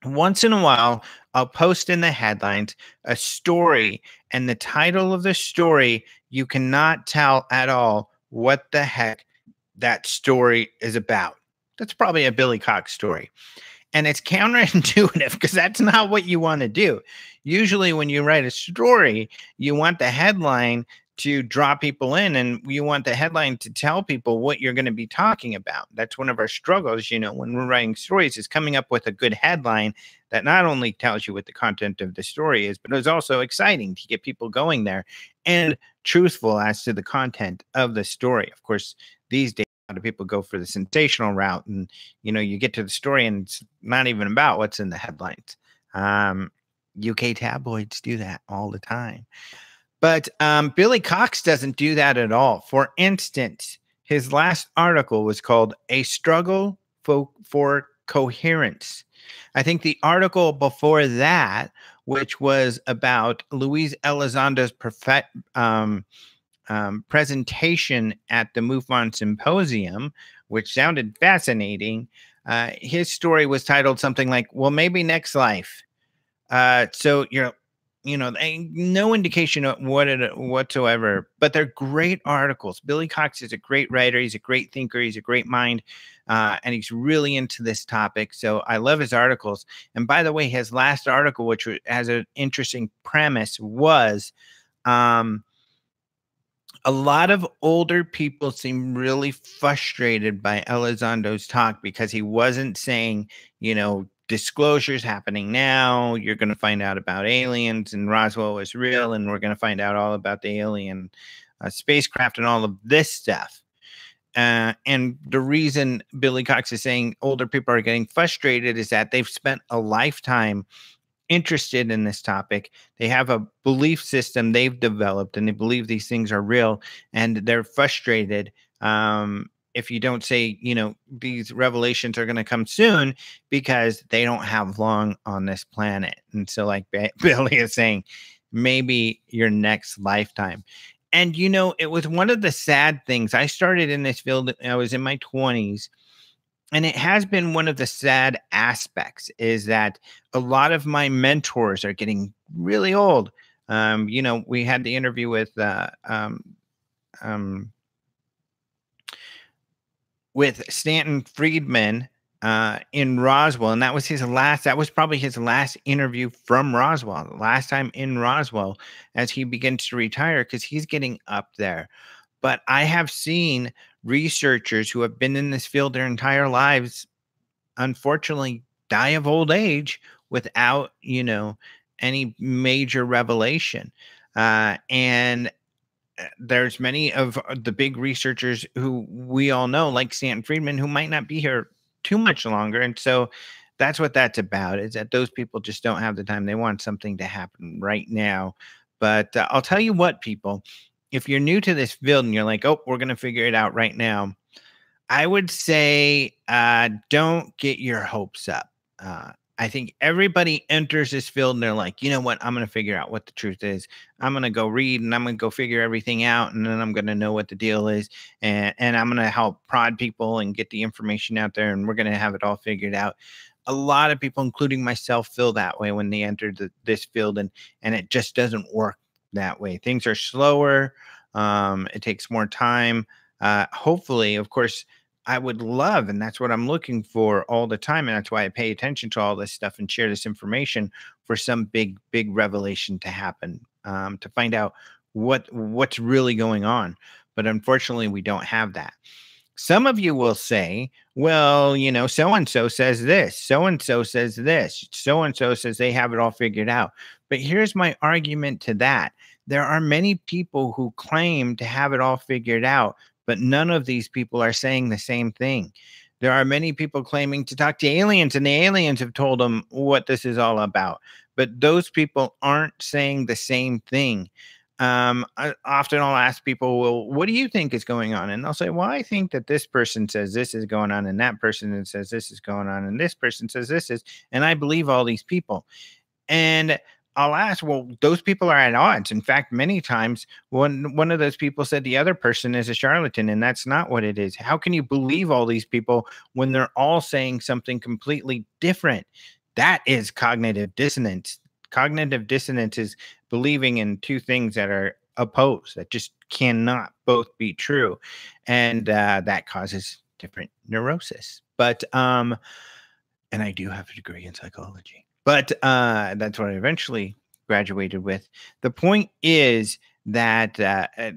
Once in a while, I'll post in the headlines a story, and the title of the story, you cannot tell at all what the heck that story is about. That's probably a Billy Cox story. And it's counterintuitive because that's not what you want to do. Usually, when you write a story, you want the headline to draw people in, and you want the headline to tell people what you're going to be talking about. That's one of our struggles, when we're writing stories, is coming up with a good headline that not only tells you what the content of the story is, but is also exciting to get people going there and truthful as to the content of the story. Of course, these days, a lot of people go for the sensational route, and you get to the story and it's not even about what's in the headlines. UK tabloids do that all the time, but Billy Cox doesn't do that at all. For instance, his last article was called "A Struggle for Coherence." I think the article before that, which was about Luis Elizondo's presentation at the MUFON Symposium, which sounded fascinating. His story was titled something like, "Well, maybe next life." So no indication of whatsoever, but they're great articles. Billy Cox is a great writer. He's a great thinker. He's a great mind. And he's really into this topic. So I love his articles. And by the way, his last article, which has an interesting premise, was, a lot of older people seem really frustrated by Elizondo's talk because he wasn't saying, disclosures happening now. You're going to find out about aliens, and Roswell was real, and we're going to find out all about the alien spacecraft and all of this stuff. And the reason Billy Cox is saying older people are getting frustrated is that they've spent a lifetime interested in this topic. They have a belief system they've developed, and they believe these things are real, and they're frustrated if you don't say, these revelations are going to come soon, because they don't have long on this planet. And so, like Billy is saying, maybe your next lifetime. And it was one of the sad things. I started in this field, I was in my 20s, and it has been one of the sad aspects, is that a lot of my mentors are getting really old. We had the interview with Stanton Friedman in Roswell, and that was probably his last interview from Roswell, the last time in Roswell, as he begins to retire, because he's getting up there. But I have seen researchers who have been in this field their entire lives, unfortunately, die of old age without, any major revelation. And there's many of the big researchers who we all know, like Stanton Friedman, who might not be here too much longer. And so that's what that's about, is that those people just don't have the time. They want something to happen right now. But I'll tell you what, people, if you're new to this field and you're like, oh, we're going to figure it out right now, I would say don't get your hopes up. I think everybody enters this field and they're like, you know what? I'm going to figure out what the truth is. I'm going to go read, and I'm going to go figure everything out, and then I'm going to know what the deal is. And I'm going to help prod people and get the information out there, and we're going to have it all figured out. A lot of people, including myself, feel that way when they enter this field, and it just doesn't work that way. Things are slower. It takes more time. Hopefully, of course, I would love, and that's what I'm looking for all the time, and that's why I pay attention to all this stuff and share this information, for some big revelation to happen, to find out what's really going on. But unfortunately, we don't have that. Some of you will say, well, so-and-so says this, so-and-so says this, so-and-so says they have it all figured out. But here's my argument to that. There are many people who claim to have it all figured out, but none of these people are saying the same thing. There are many people claiming to talk to aliens, and the aliens have told them what this is all about. But those people aren't saying the same thing. Often I'll ask people, well, what do you think is going on? And they'll say, well, I think that this person says this is going on, and that person says this is going on, and this person says this is, and I believe all these people. And I'll ask, well, those people are at odds. In fact, many times one of those people said the other person is a charlatan, and that's not what it is. How can you believe all these people when they're all saying something completely different? That is cognitive dissonance. Cognitive dissonance is believing in two things that are opposed, that just cannot both be true. And that causes different neurosis. But and I do have a degree in psychology, but that's what I eventually graduated with. The point is that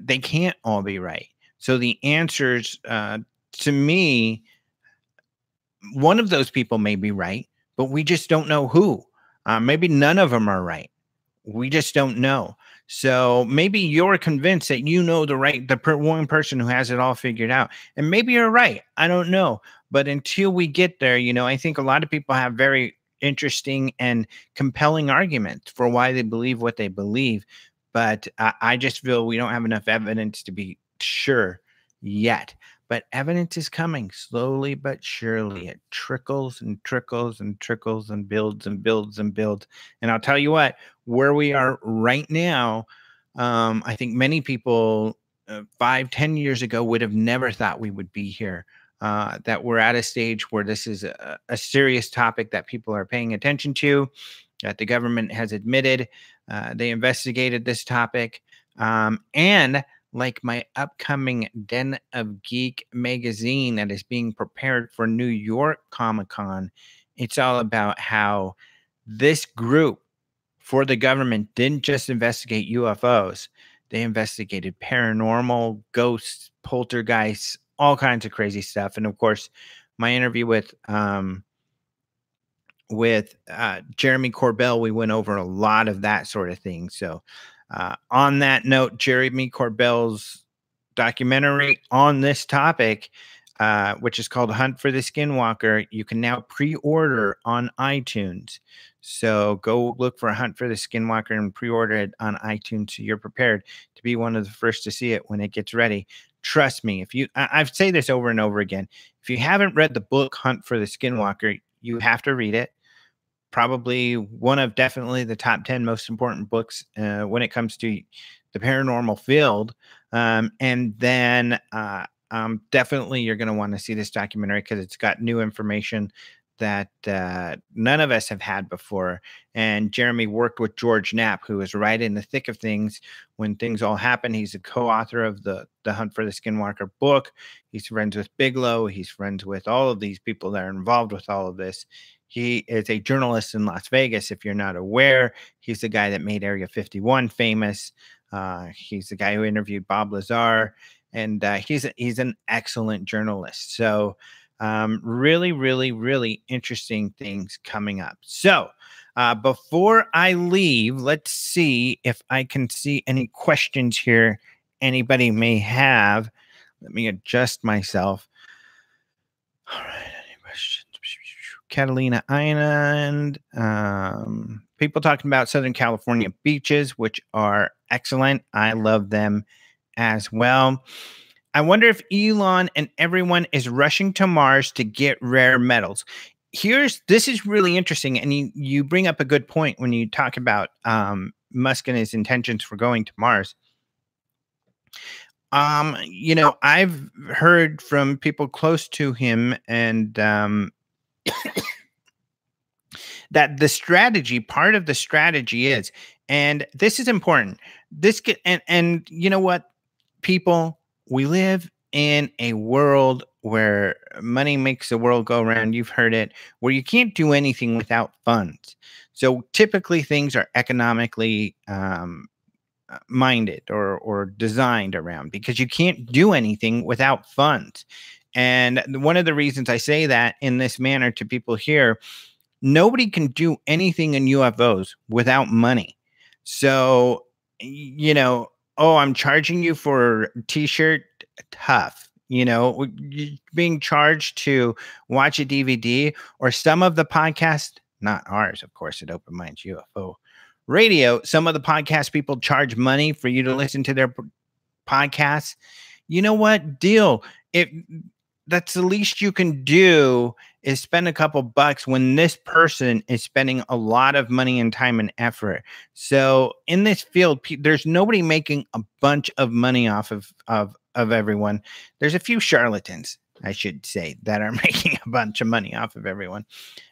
they can't all be right. So the answers, to me, one of those people may be right, but we just don't know who. Maybe none of them are right. We just don't know. So maybe you're convinced that you know one person who has it all figured out, and maybe you're right. I don't know, but until we get there, I think a lot of people have very interesting and compelling arguments for why they believe what they believe, but I just feel we don't have enough evidence to be sure yet. But evidence is coming slowly but surely. It trickles and trickles and trickles and builds and builds and builds. And I'll tell you what, where we are right now, I think many people 5, 10 years ago would have never thought we would be here. That we're at a stage where this is a serious topic that people are paying attention to, that the government has admitted they investigated this topic. And like my upcoming Den of Geek magazine that is being prepared for New York Comic-Con, it's all about how this group for the government didn't just investigate UFOs. They investigated paranormal, ghosts, poltergeists, all kinds of crazy stuff. And of course, my interview with Jeremy Corbell, we went over a lot of that sort of thing. So on that note, Jeremy Corbell's documentary on this topic, which is called Hunt for the Skinwalker, you can now pre-order on iTunes. So go look for Hunt for the Skinwalker and pre-order it on iTunes so you're prepared to be one of the first to see it when it gets ready. Trust me, I say this over and over again, if you haven't read the book Hunt for the Skinwalker, you have to read it. Probably one of definitely the top 10 most important books when it comes to the paranormal field. And then definitely you're going to want to see this documentary because it's got new information that none of us have had before. And Jeremy worked with George Knapp, who was right in the thick of things when things all happened. He's a co-author of the Hunt for the Skinwalker book. He's friends with Bigelow. He's friends with all of these people that are involved with all of this. He is a journalist in Las Vegas. If you're not aware, he's the guy that made Area 51 famous. He's the guy who interviewed Bob Lazar, and he's an excellent journalist. So really, really, really interesting things coming up. So before I leave, let's see if I can see any questions here anybody may have. Let me adjust myself. All right, any questions? Catalina Island. People talking about Southern California beaches, which are excellent. I love them as well. I wonder if Elon and everyone is rushing to Mars to get rare metals. This is really interesting, and you bring up a good point when you talk about Musk and his intentions for going to Mars. I've heard from people close to him and that part of the strategy is, and this is important. And you know what, people, we live in a world where money makes the world go around. You've heard it, where you can't do anything without funds. So typically things are economically minded or designed around, because you can't do anything without funds. And one of the reasons I say that in this manner to people here, nobody can do anything in UFOs without money. So, I'm charging you for a t-shirt, tough. Being charged to watch a DVD or some of the podcasts, not ours, of course, at Open Minds UFO Radio. Some of the podcast people charge money for you to listen to their podcasts. You know what? Deal. that's the least you can do is spend a couple bucks when this person is spending a lot of money and time and effort. So in this field, there's nobody making a bunch of money off of everyone. There's a few charlatans, I should say, that are making a bunch of money off of everyone.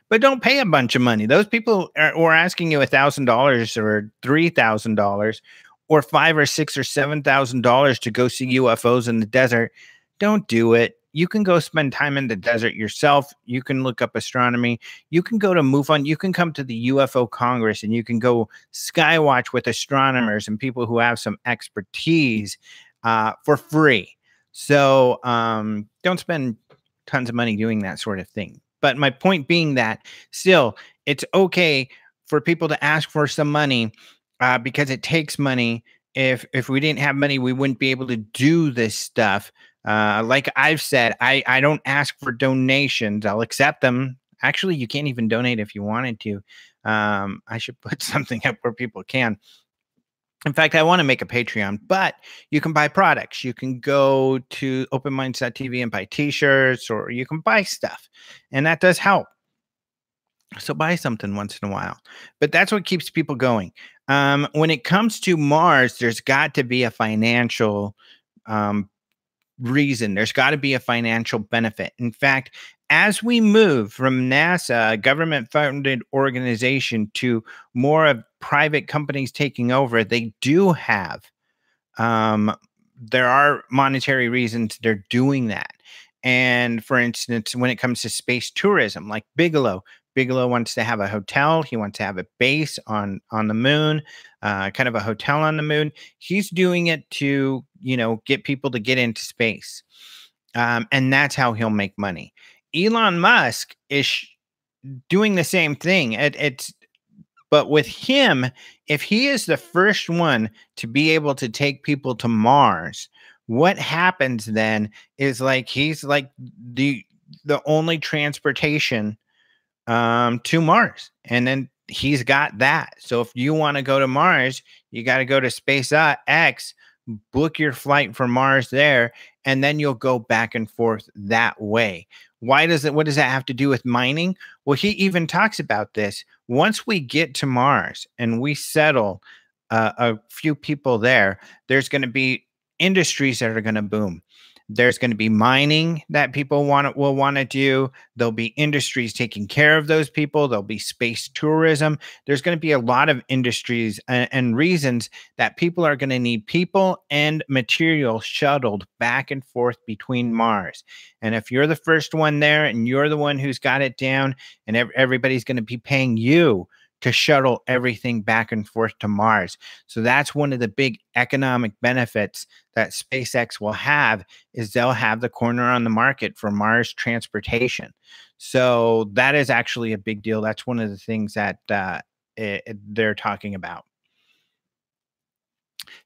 But don't pay a bunch of money. Those people are asking you $1,000 or $3,000 or $5 or $6 or $7,000 to go see UFOs in the desert. Don't do it. You can go spend time in the desert yourself. You can look up astronomy. You can go to MUFON. You can come to the UFO Congress and you can go skywatch with astronomers and people who have some expertise for free. So don't spend tons of money doing that sort of thing. But my point being that still, it's okay for people to ask for some money because it takes money. If we didn't have money, we wouldn't be able to do this stuff. Like I've said, I don't ask for donations. I'll accept them. Actually, you can't even donate if you wanted to. I should put something up where people can. In fact, I want to make a Patreon, but you can buy products. You can go to openminds.tv and buy t-shirts, or you can buy stuff. And that does help. So buy something once in a while. But that's what keeps people going. When it comes to Mars, there's got to be a financial reason. There's got to be a financial benefit. In fact, as we move from NASA, a government-funded organization, to more of private companies taking over, they do have, there are monetary reasons they're doing that. And for instance, when it comes to space tourism, like Bigelow wants to have a hotel. He wants to have a base on the moon, kind of a hotel on the moon. He's doing it to, get people to get into space. And that's how he'll make money. Elon Musk is doing the same thing. But with him, if he is the first one to be able to take people to Mars, what happens then is he's like the only transportation to Mars. And then he's got that. So if you want to go to Mars, you got to go to SpaceX, book your flight for Mars there, and then you'll go back and forth that way. What does that have to do with mining? Well, he even talks about this. Once we get to Mars and we settle a few people there, there's going to be industries that are going to boom. There's going to be mining that people will want to do. There'll be industries taking care of those people. There'll be space tourism. There's going to be a lot of industries and reasons that people are going to need people and material shuttled back and forth between Mars. And if you're the first one there and you're the one who's got it down, and everybody's going to be paying you to shuttle everything back and forth to Mars. So that's one of the big economic benefits that SpaceX will have, is they'll have the corner on the market for Mars transportation. So that is actually a big deal. That's one of the things that they're talking about.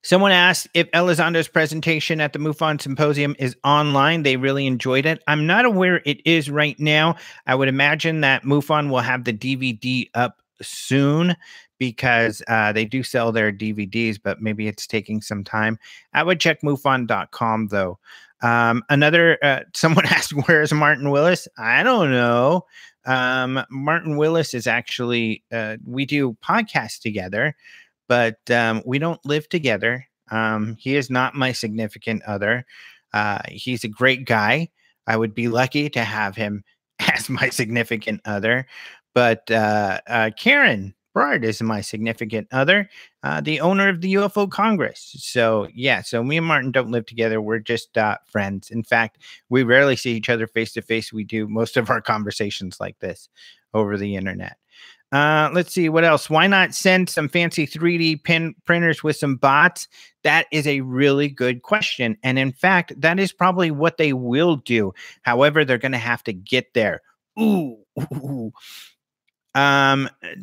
Someone asked if Elizondo's presentation at the MUFON Symposium is online. They really enjoyed it. I'm not aware it is right now. I would imagine that MUFON will have the DVD up soon, because they do sell their DVDs, but maybe it's taking some time. I would check MUFON.com though. Someone asked, where's Martin Willis? I don't know. Martin Willis is actually, we do podcasts together, but we don't live together. He is not my significant other. He's a great guy. I would be lucky to have him as my significant other. But Karen Brard is my significant other, the owner of the UFO Congress. So, yeah, so me and Martin don't live together. We're just friends. In fact, we rarely see each other face to face. We do most of our conversations like this over the internet. Let's see what else. Why not send some fancy 3D printers with some bots? That is a really good question. And in fact, that is probably what they will do. However, they're going to have to get there. Ooh.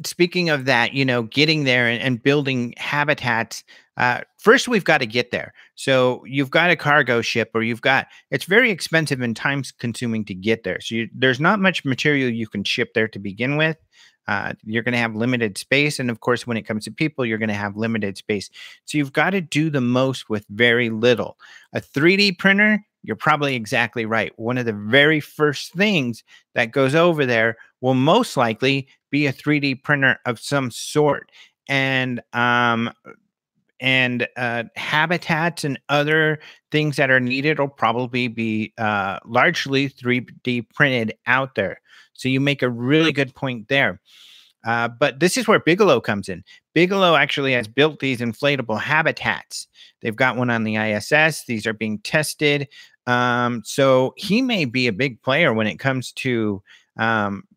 Speaking of that, getting there and building habitats, first we've got to get there. So you've got a cargo ship, or it's very expensive and time consuming to get there. So there's not much material you can ship there to begin with. You're going to have limited space. And of course, when it comes to people, you're going to have limited space. So you've got to do the most with very little. A 3D printer, you're probably exactly right. One of the very first things that goes over there will most likely be a 3D printer of some sort. And habitats and other things that are needed will probably be largely 3D printed out there. So you make a really good point there. But this is where Bigelow comes in. Bigelow actually has built these inflatable habitats. They've got one on the ISS. These are being tested. So he may be a big player when it comes to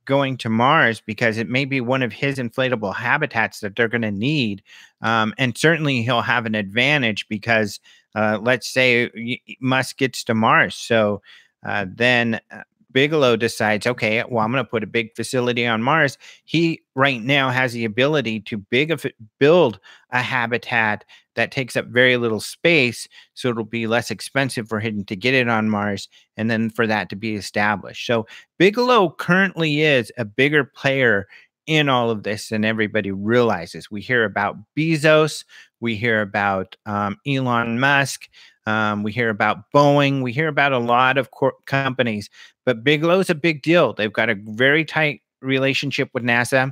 going to Mars, because it may be one of his inflatable habitats that they're going to need. And certainly he'll have an advantage because let's say Musk gets to Mars. So then Bigelow decides, okay, well, I'm going to put a big facility on Mars. He right now has the ability to build a habitat that takes up very little space, so it'll be less expensive for him to get it on Mars, and then for that to be established. So Bigelow currently is a bigger player in all of this than everybody realizes. We hear about Bezos, we hear about Elon Musk, we hear about Boeing, we hear about a lot of companies, but Bigelow's a big deal. They've got a very tight relationship with NASA.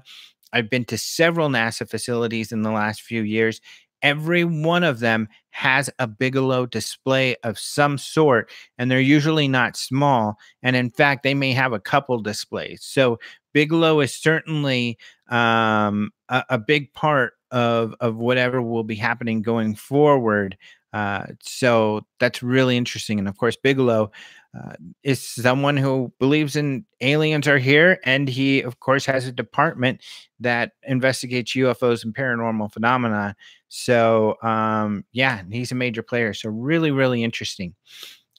I've been to several NASA facilities in the last few years. Every one of them has a Bigelow display of some sort, and they're usually not small. And in fact, they may have a couple displays. So Bigelow is certainly a big part of whatever will be happening going forward. So that's really interesting. And of course, Bigelow is someone who believes in aliens are here. And he, of course, has a department that investigates UFOs and paranormal phenomena. So, yeah, he's a major player. So really, really interesting.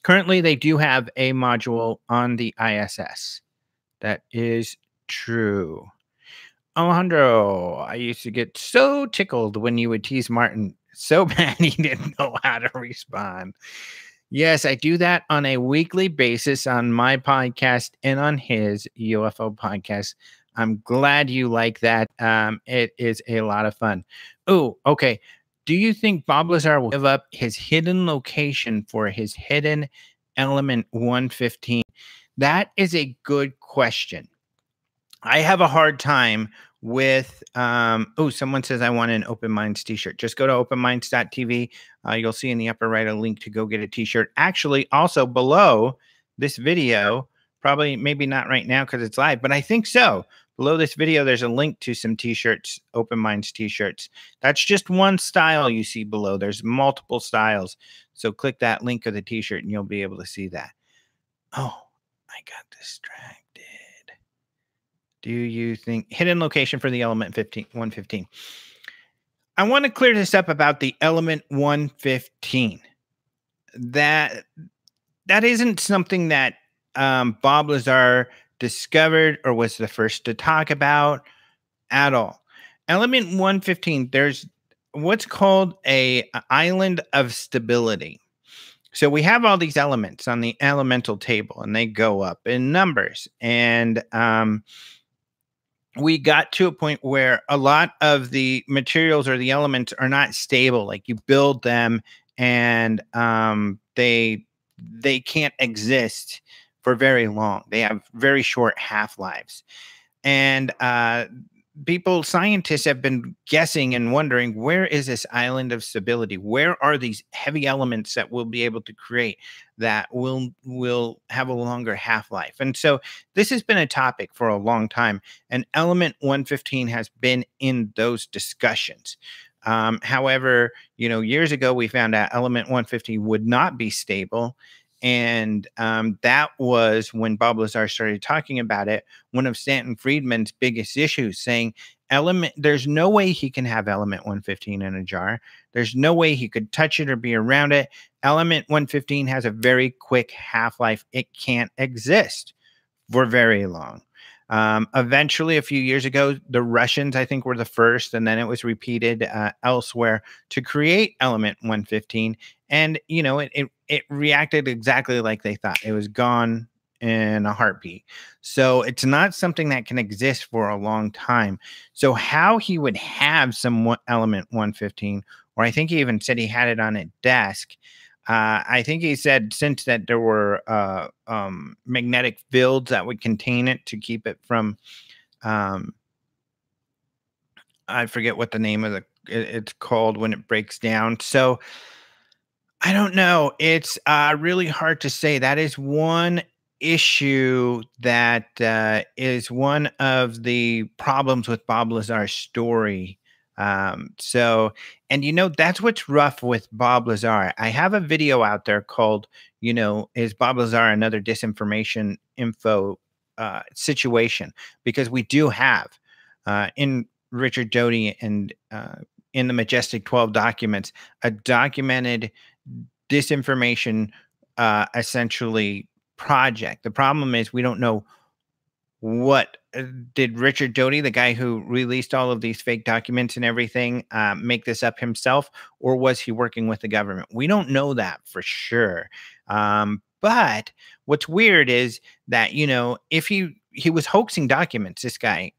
Currently, they do have a module on the ISS. That is true. Alejandro, I used to get so tickled when you would tease Martin so bad he didn't know how to respond. Yes, I do that on a weekly basis on my podcast and on his UFO podcast. I'm glad you like that. It is a lot of fun. Oh, okay. Do you think Bob Lazar will give up his hidden location for his hidden element 115? That is a good question. I have a hard time with someone says I want an Open Minds t-shirt. Just go to openminds.tv. You'll see in the upper right a link to go get a t-shirt. Actually, also below this video, probably maybe not right now because it's live, but I think so. Below this video, there's a link to some t-shirts, Open Minds t-shirts. That's just one style you see below. There's multiple styles. So click that link of the t-shirt and you'll be able to see that. Oh, I got distracted. Do you think hidden location for the element 115? I want to clear this up about the element 115. That isn't something that Bob Lazar discovered or was the first to talk about at all. Element 115, there's what's called a island of stability. So we have all these elements on the elemental table, and they go up in numbers. And we got to a point where a lot of the materials or the elements are not stable. Like you build them and they can't exist for very long. They have very short half-lives. And scientists have been guessing and wondering, where is this island of stability? Where are these heavy elements that we'll be able to create that will have a longer half-life? And so this has been a topic for a long time, and element 115 has been in those discussions. However, years ago, we found out element 115 would not be stable. And that was when Bob Lazar started talking about it. One of Stanton Friedman's biggest issues, saying there's no way he can have element 115 in a jar. There's no way he could touch it or be around it. Element 115 has a very quick half-life. It can't exist for very long. Eventually, a few years ago, the Russians, I think, were the first, and then it was repeated elsewhere to create element 115. And, it reacted exactly like they thought. It was gone in a heartbeat. So it's not something that can exist for a long time. So how he would have some element 115, or I think he even said he had it on a desk, I think he said since that there were magnetic fields that would contain it to keep it from. Um, I forget what the name of it's called when it breaks down. So I don't know. It's really hard to say. That is one issue that is one of the problems with Bob Lazar's story. So, and that's what's rough with Bob Lazar. I have a video out there called, Is Bob Lazar Another Disinformation Info Situation? Because we do have in Richard Doty and in the Majestic 12 documents, a documented disinformation essentially project. The problem is we don't know what did Richard Doty, the guy who released all of these fake documents and everything, make this up himself, or was he working with the government? We don't know that for sure. But what's weird is that if he was hoaxing documents, this guy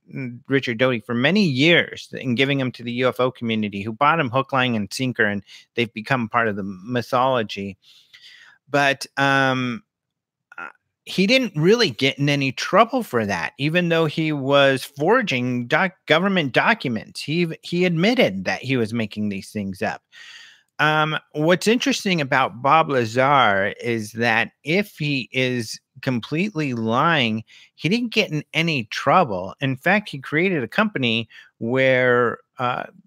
Richard Doty, for many years and giving them to the UFO community, who bought him hook, line, and sinker, and they've become part of the mythology. But he didn't really get in any trouble for that, even though he was forging government documents. He admitted that he was making these things up. What's interesting about Bob Lazar is that if he is completely lying, he didn't get in any trouble. In fact, he created a company where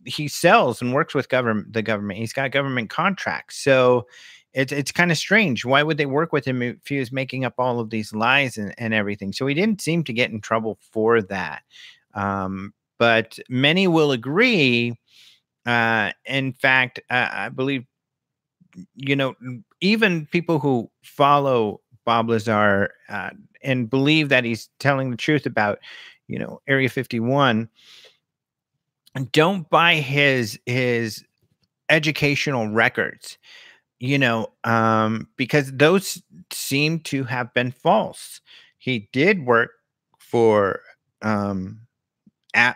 he sells and works with the government. He's got government contracts. So it's kind of strange. Why would they work with him if he was making up all of these lies and everything? So he didn't seem to get in trouble for that. But many will agree. In fact, I believe, even people who follow Bob Lazar and believe that he's telling the truth about, Area 51, don't buy his educational records, because those seem to have been false. He did work for at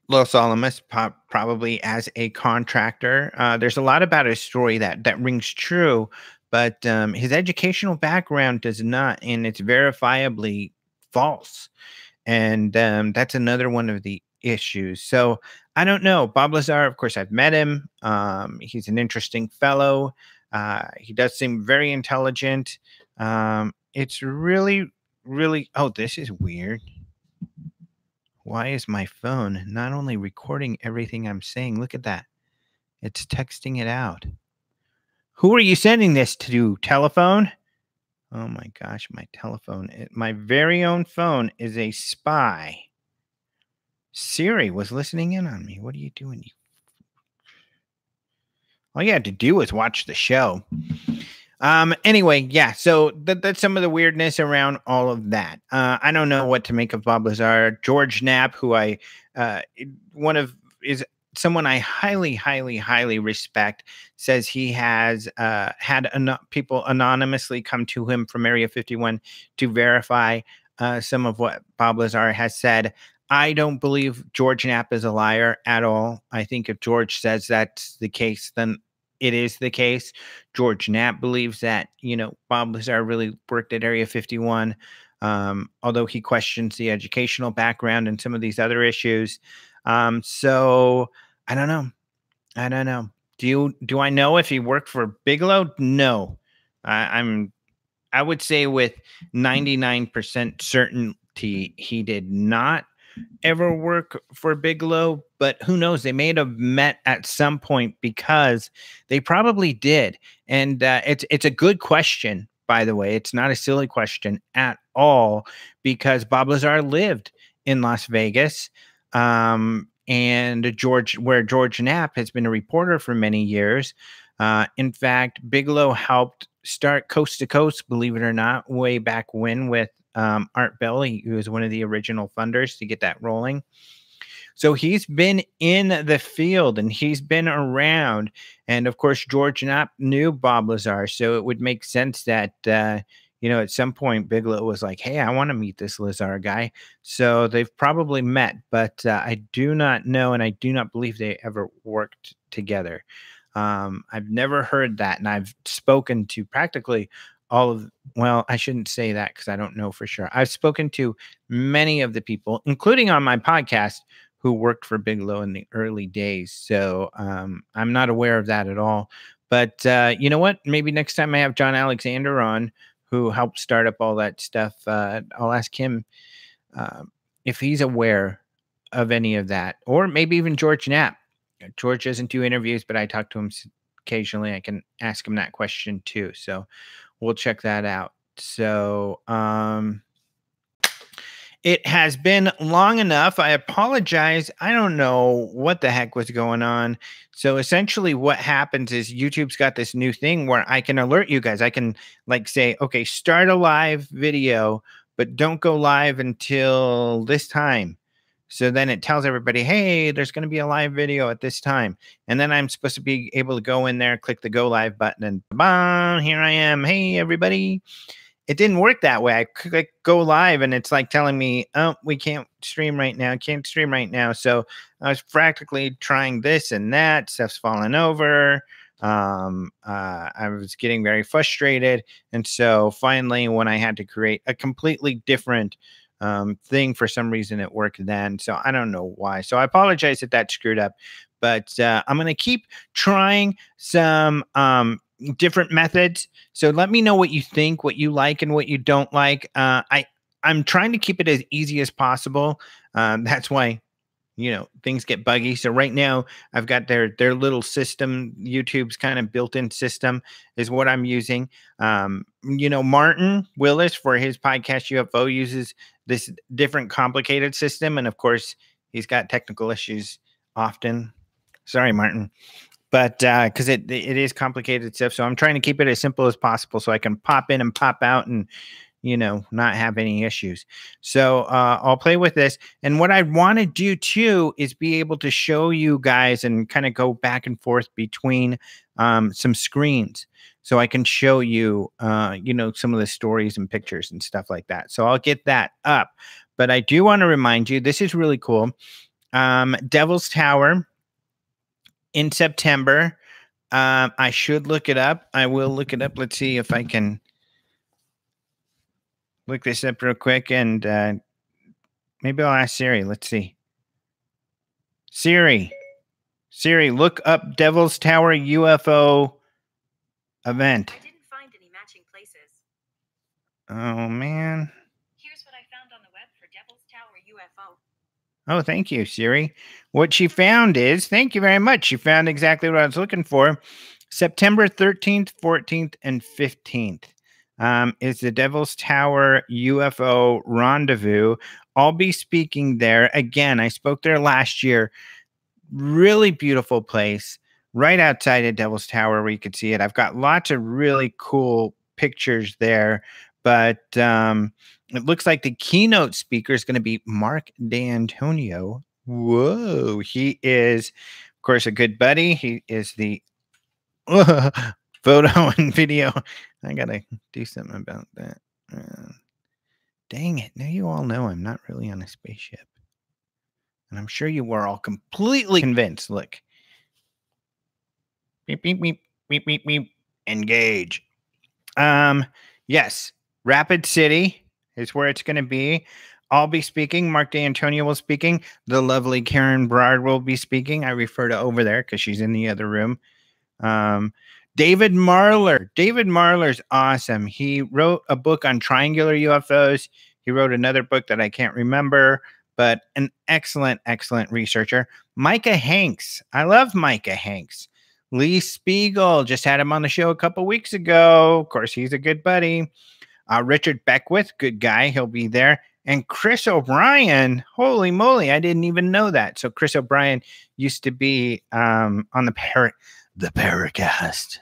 Los Alamos, probably as a contractor. There's a lot about his story that rings true, but his educational background does not, and it's verifiably false. And that's another one of the issues. So I don't know. Bob Lazar, of course, I've met him. He's an interesting fellow. He does seem very intelligent. It's really, really. Oh, this is weird. Why is my phone not only recording everything I'm saying? Look at that. It's texting it out. Who are you sending this to, telephone? Oh my gosh, my telephone. My very own phone is a spy. Siri was listening in on me. What are you doing? All you had to do was watch the show. Anyway, yeah, so that's some of the weirdness around all of that. I don't know what to make of Bob Lazar. George Knapp, who is someone I highly, highly, highly respect, says he has had people anonymously come to him from Area 51 to verify some of what Bob Lazar has said. I don't believe George Knapp is a liar at all. I think if George says that's the case, then it is the case. George Knapp believes that, Bob Lazar really worked at Area 51, although he questions the educational background and some of these other issues. So I don't know. I don't know. Do I know if he worked for Bigelow? No. I would say with 99% certainty he did not ever work for Bigelow, but who knows? They may have met at some point, because they probably did. And it's a good question, by the way. It's not a silly question at all, because Bob Lazar lived in Las Vegas, and where George Knapp has been a reporter for many years. In fact, Bigelow helped start Coast to Coast, believe it or not, way back when, with Art Bell, who was one of the original funders to get that rolling. So he's been in the field and he's been around. And of course, George Knapp knew Bob Lazar. So it would make sense that, at some point, Bigelow was like, hey, I want to meet this Lazar guy. So they've probably met, but I do not know. And I do not believe they ever worked together. I've never heard that, and I've spoken to practically all of. Well, I shouldn't say that because I don't know for sure. I've spoken to many of the people, including on my podcast, who worked for Bigelow in the early days. So I'm not aware of that at all. But you know what? Maybe next time I have John Alexander on, who helped start up all that stuff, I'll ask him if he's aware of any of that, or maybe even George Knapp. George doesn't do interviews, but I talk to him occasionally. I can ask him that question too. So we'll check that out. So, it has been long enough. I apologize. I don't know what the heck was going on. So essentially what happens is YouTube's got this new thing where I can alert you guys. I can like say, okay, start a live video, but don't go live until this time. So then it tells everybody, hey, there's going to be a live video at this time. And then I'm supposed to be able to go in there, click the go live button, and bam, here I am. Hey, everybody. It didn't work that way. I click go live and it's like telling me, oh, we can't stream right now. Can't stream right now. So I was practically trying this and that. Stuff's falling over. I was getting very frustrated. And so finally, when I had to create a completely different thing, for some reason it worked then. So I don't know why. So I apologize if that screwed up. But I'm going to keep trying some different methods. So let me know what you think, what you like and what you don't like. I'm trying to keep it as easy as possible. That's why, you know, things get buggy. So right now I've got their little system, YouTube's kind of built-in system is what I'm using. You know, Martin Willis for his podcast UFO uses this different complicated system. And of course he's got technical issues often. Sorry, Martin. But because it is complicated stuff. So I'm trying to keep it as simple as possible so I can pop in and pop out and, you know, not have any issues. So I'll play with this. And what I want to do too is be able to show you guys and kind of go back and forth between some screens. So I can show you, you know, some of the stories and pictures and stuff like that. So I'll get that up. But I do want to remind you, this is really cool. Devil's Tower in September. I should look it up. I will look it up. Let's see if I can look this up real quick. And maybe I'll ask Siri. Let's see. Siri, look up Devil's Tower UFO event. I didn't find any matching places. Oh, man. Here's what I found on the web for Devil's Tower UFO. Oh, thank you, Siri. What she found is, thank you very much. She found exactly what I was looking for. September 13th, 14th, and 15th is the Devil's Tower UFO Rendezvous. I'll be speaking there. Again, I spoke there last year. Really beautiful place right outside of Devil's Tower where you could see it. I've got lots of really cool pictures there, but it looks like the keynote speaker is going to be Mark D'Antonio. Whoa. He is, of course, a good buddy. He is the photo and video. I got to do something about that. Dang it. Now you all know I'm not really on a spaceship. And I'm sure you were all completely convinced. Look. Beep, beep, beep, beep, beep, beep. Engage. Yes. Rapid City is where it's going to be. I'll be speaking. Mark D'Antonio will be speaking. The lovely Karen Brard will be speaking. I refer to over there because she's in the other room. David Marler. David Marler's awesome. He wrote a book on triangular UFOs. He wrote another book that I can't remember, but an excellent, excellent researcher. Micah Hanks. I love Micah Hanks. Lee Spiegel. Just had him on the show a couple weeks ago. Of course, he's a good buddy. Richard Beckwith, good guy. He'll be there. And Chris O'Brien, holy moly, I didn't even know that. So Chris O'Brien used to be on the Paracast.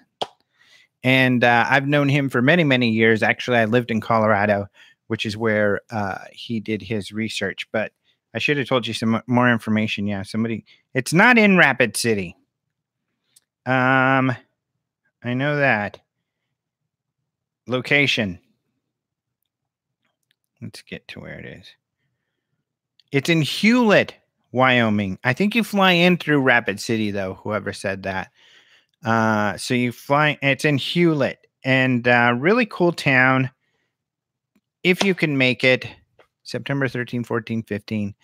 And I've known him for many, many years. Actually, I lived in Colorado, which is where he did his research. But I should have told you some more information. Yeah, it's not in Rapid City. I know that. Location. Let's get to where it is. It's in Hewlett, Wyoming. I think you fly in through Rapid City, though, whoever said that. So you fly, it's in Hewlett, and really cool town. If you can make it, September 13, 14, 15,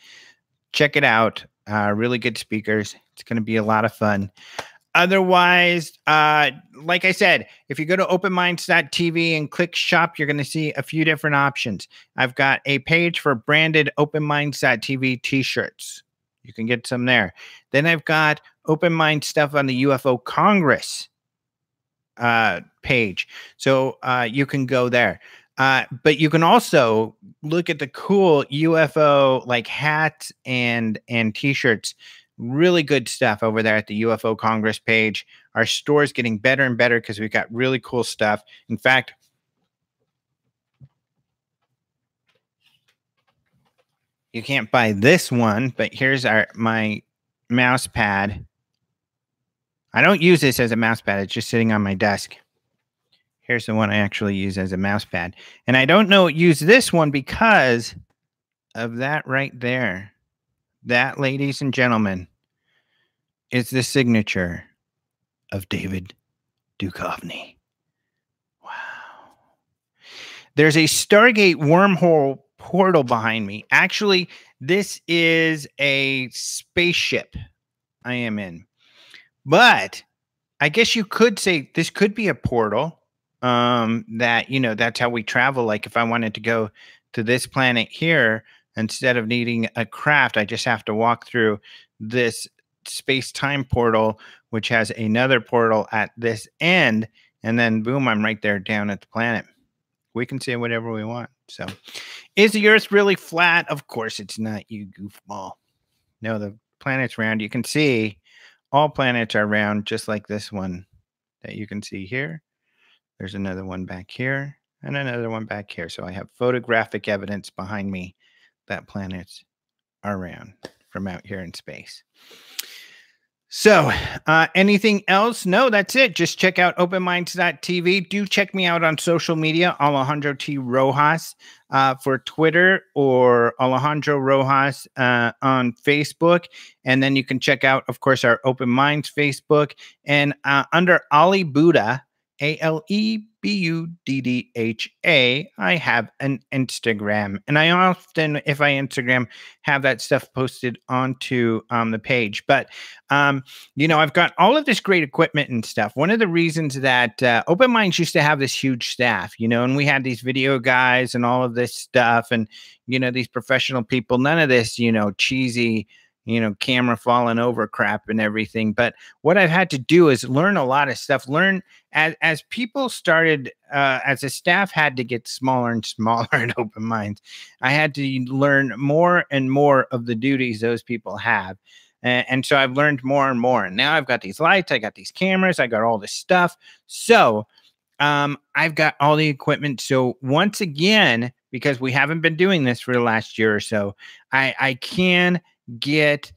check it out. Really good speakers. It's going to be a lot of fun. Otherwise, like I said, if you go to openminds.tv and click shop, you're going to see a few different options. I've got a page for branded openminds.tv t-shirts. You can get some there. Then I've got Open Mind stuff on the UFO Congress page. So you can go there. But you can also look at the cool UFO like hats and t-shirts. Really good stuff over there at the UFO Congress page. Our store is getting better and better because we've got really cool stuff. In fact, you can't buy this one, but here's my mouse pad. I don't use this as a mouse pad. It's just sitting on my desk. Here's the one I actually use as a mouse pad. And I don't use this one because of that right there. That, ladies and gentlemen, is the signature of David Duchovny. Wow. There's a Stargate wormhole portal behind me. Actually, this is a spaceship I am in. But I guess you could say this could be a portal. That, that's how we travel. Like if I wanted to go to this planet here, instead of needing a craft, I just have to walk through this space-time portal, which has another portal at this end, and then boom, I'm right there down at the planet. We can say whatever we want. So is the Earth really flat? Of course it's not, you goofball. No, the planet's round. You can see all planets are round, just like this one that you can see here. There's another one back here and another one back here. So I have photographic evidence behind me that planets are round from out here in space. So anything else? No, that's it. Just check out openminds.tv. Do check me out on social media, Alejandro T. Rojas for Twitter, or Alejandro Rojas on Facebook. And then you can check out, of course, our Open Minds Facebook. And under Ali Buddha, ALEBUDDHA, I have an Instagram, and I often, if I Instagram, have that stuff posted onto the page. But I've got all of this great equipment and stuff. One of the reasons that Open Minds used to have this huge staff, and we had these video guys and all of this stuff, and these professional people, none of this cheesy camera falling over crap and everything. But what I've had to do is learn a lot of stuff, as people started, as a staff had to get smaller and smaller at Open Minds. I had to learn more and more of the duties those people have. And so I've learned more and more. And now I've got these lights, I got these cameras, I got all this stuff. So I've got all the equipment. So once again, because we haven't been doing this for the last year or so, I can get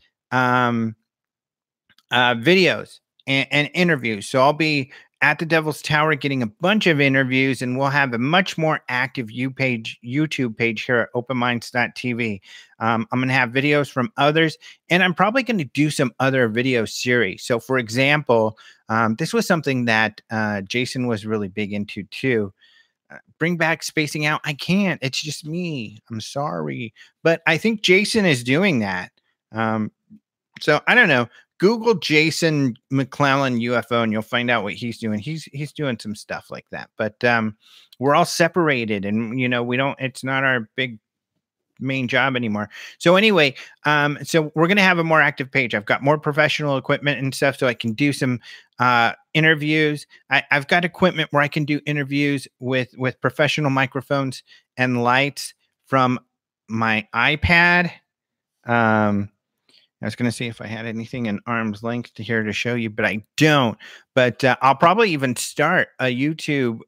videos and interviews. So I'll be at the Devil's Tower getting a bunch of interviews, and we'll have a much more active YouTube page here at openminds.tv. I'm going to have videos from others, and I'm probably going to do some other video series. So for example, this was something that Jason was really big into too. Bring back spacing out. I can't. It's just me. I'm sorry. But I think Jason is doing that. So I don't know. Google Jason McClellan UFO and you'll find out what he's doing. He's doing some stuff like that. But we're all separated, and we don't, it's not our big main job anymore. So anyway, so we're going to have a more active page. I've got more professional equipment and stuff, so I can do some interviews. I've got equipment where I can do interviews with professional microphones and lights from my iPad. I was going to see if I had anything in arm's length here to show you, but I don't. But I'll probably even start a YouTube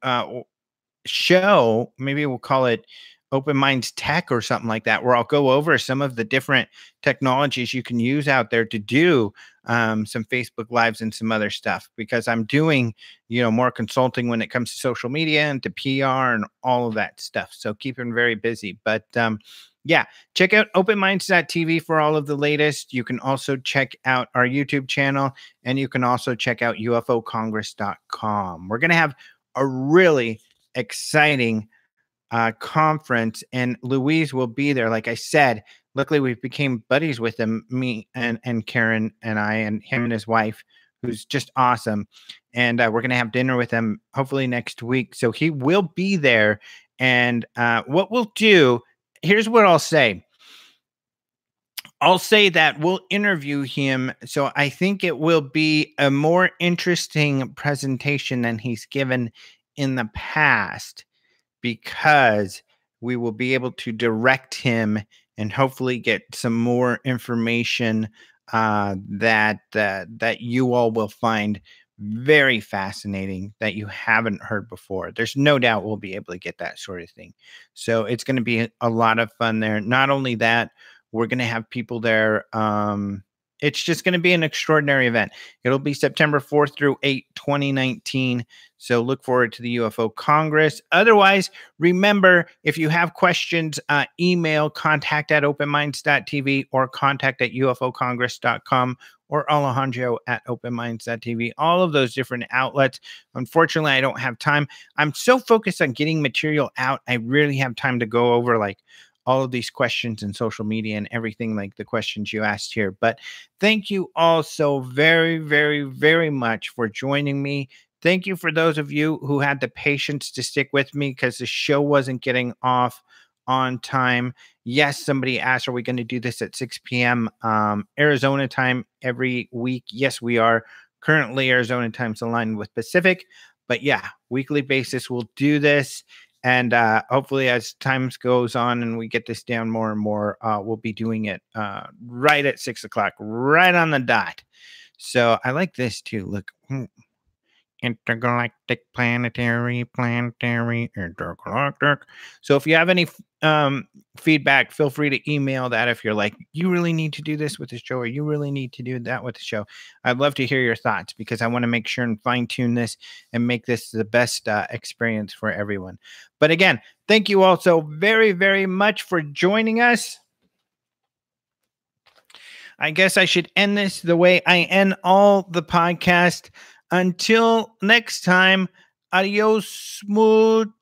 show. Maybe we'll call it Open Minds Tech or something like that, where I'll go over some of the different technologies you can use out there to do some Facebook Lives and some other stuff, because I'm doing, more consulting when it comes to social media and to PR and all of that stuff. So keeping very busy. But Yeah, check out openminds.tv for all of the latest. You can also check out our YouTube channel, and you can also check out ufocongress.com. We're going to have a really exciting conference, and Louise will be there. Like I said, luckily we've became buddies with him, me and Karen and I, and him and his wife, who's just awesome. And we're gonna have dinner with him hopefully next week. So he will be there. And what we'll do, here's what I'll say. I'll say that we'll interview him. So I think it will be a more interesting presentation than he's given in the past, because we will be able to direct him and hopefully get some more information that you all will find very fascinating, that you haven't heard before. There's no doubt we'll be able to get that sort of thing. So it's going to be a lot of fun there. Not only that, we're going to have people there. It's just going to be an extraordinary event. It'll be September 4th through 8th, 2019. So look forward to the UFO Congress. Otherwise, remember, if you have questions, email contact@openminds.tv or contact@ufocongress.com or Alejandro at openminds.tv. All of those different outlets. Unfortunately, I don't have time. I'm so focused on getting material out. I really have time to go over like all of these questions in social media and everything, like the questions you asked here. But thank you all so very, very, very much for joining me. Thank you for those of you who had the patience to stick with me because the show wasn't getting off on time. Yes, somebody asked, are we going to do this at 6 p.m. Arizona time every week? Yes, we are. Currently, Arizona time's aligned with Pacific. But yeah, weekly basis, we'll do this. And hopefully, as times goes on and we get this down more and more, we'll be doing it right at 6 o'clock, right on the dot. So I like this too. Look, intergalactic, planetary, intergalactic. So if you have any feedback, feel free to email that. If you're like, you really need to do this with the show, or you really need to do that with the show, I'd love to hear your thoughts, because I want to make sure and fine tune this and make this the best experience for everyone. But again, thank you all so very, very much for joining us. I guess I should end this the way I end all the podcast. Until next time, adios, muchachos.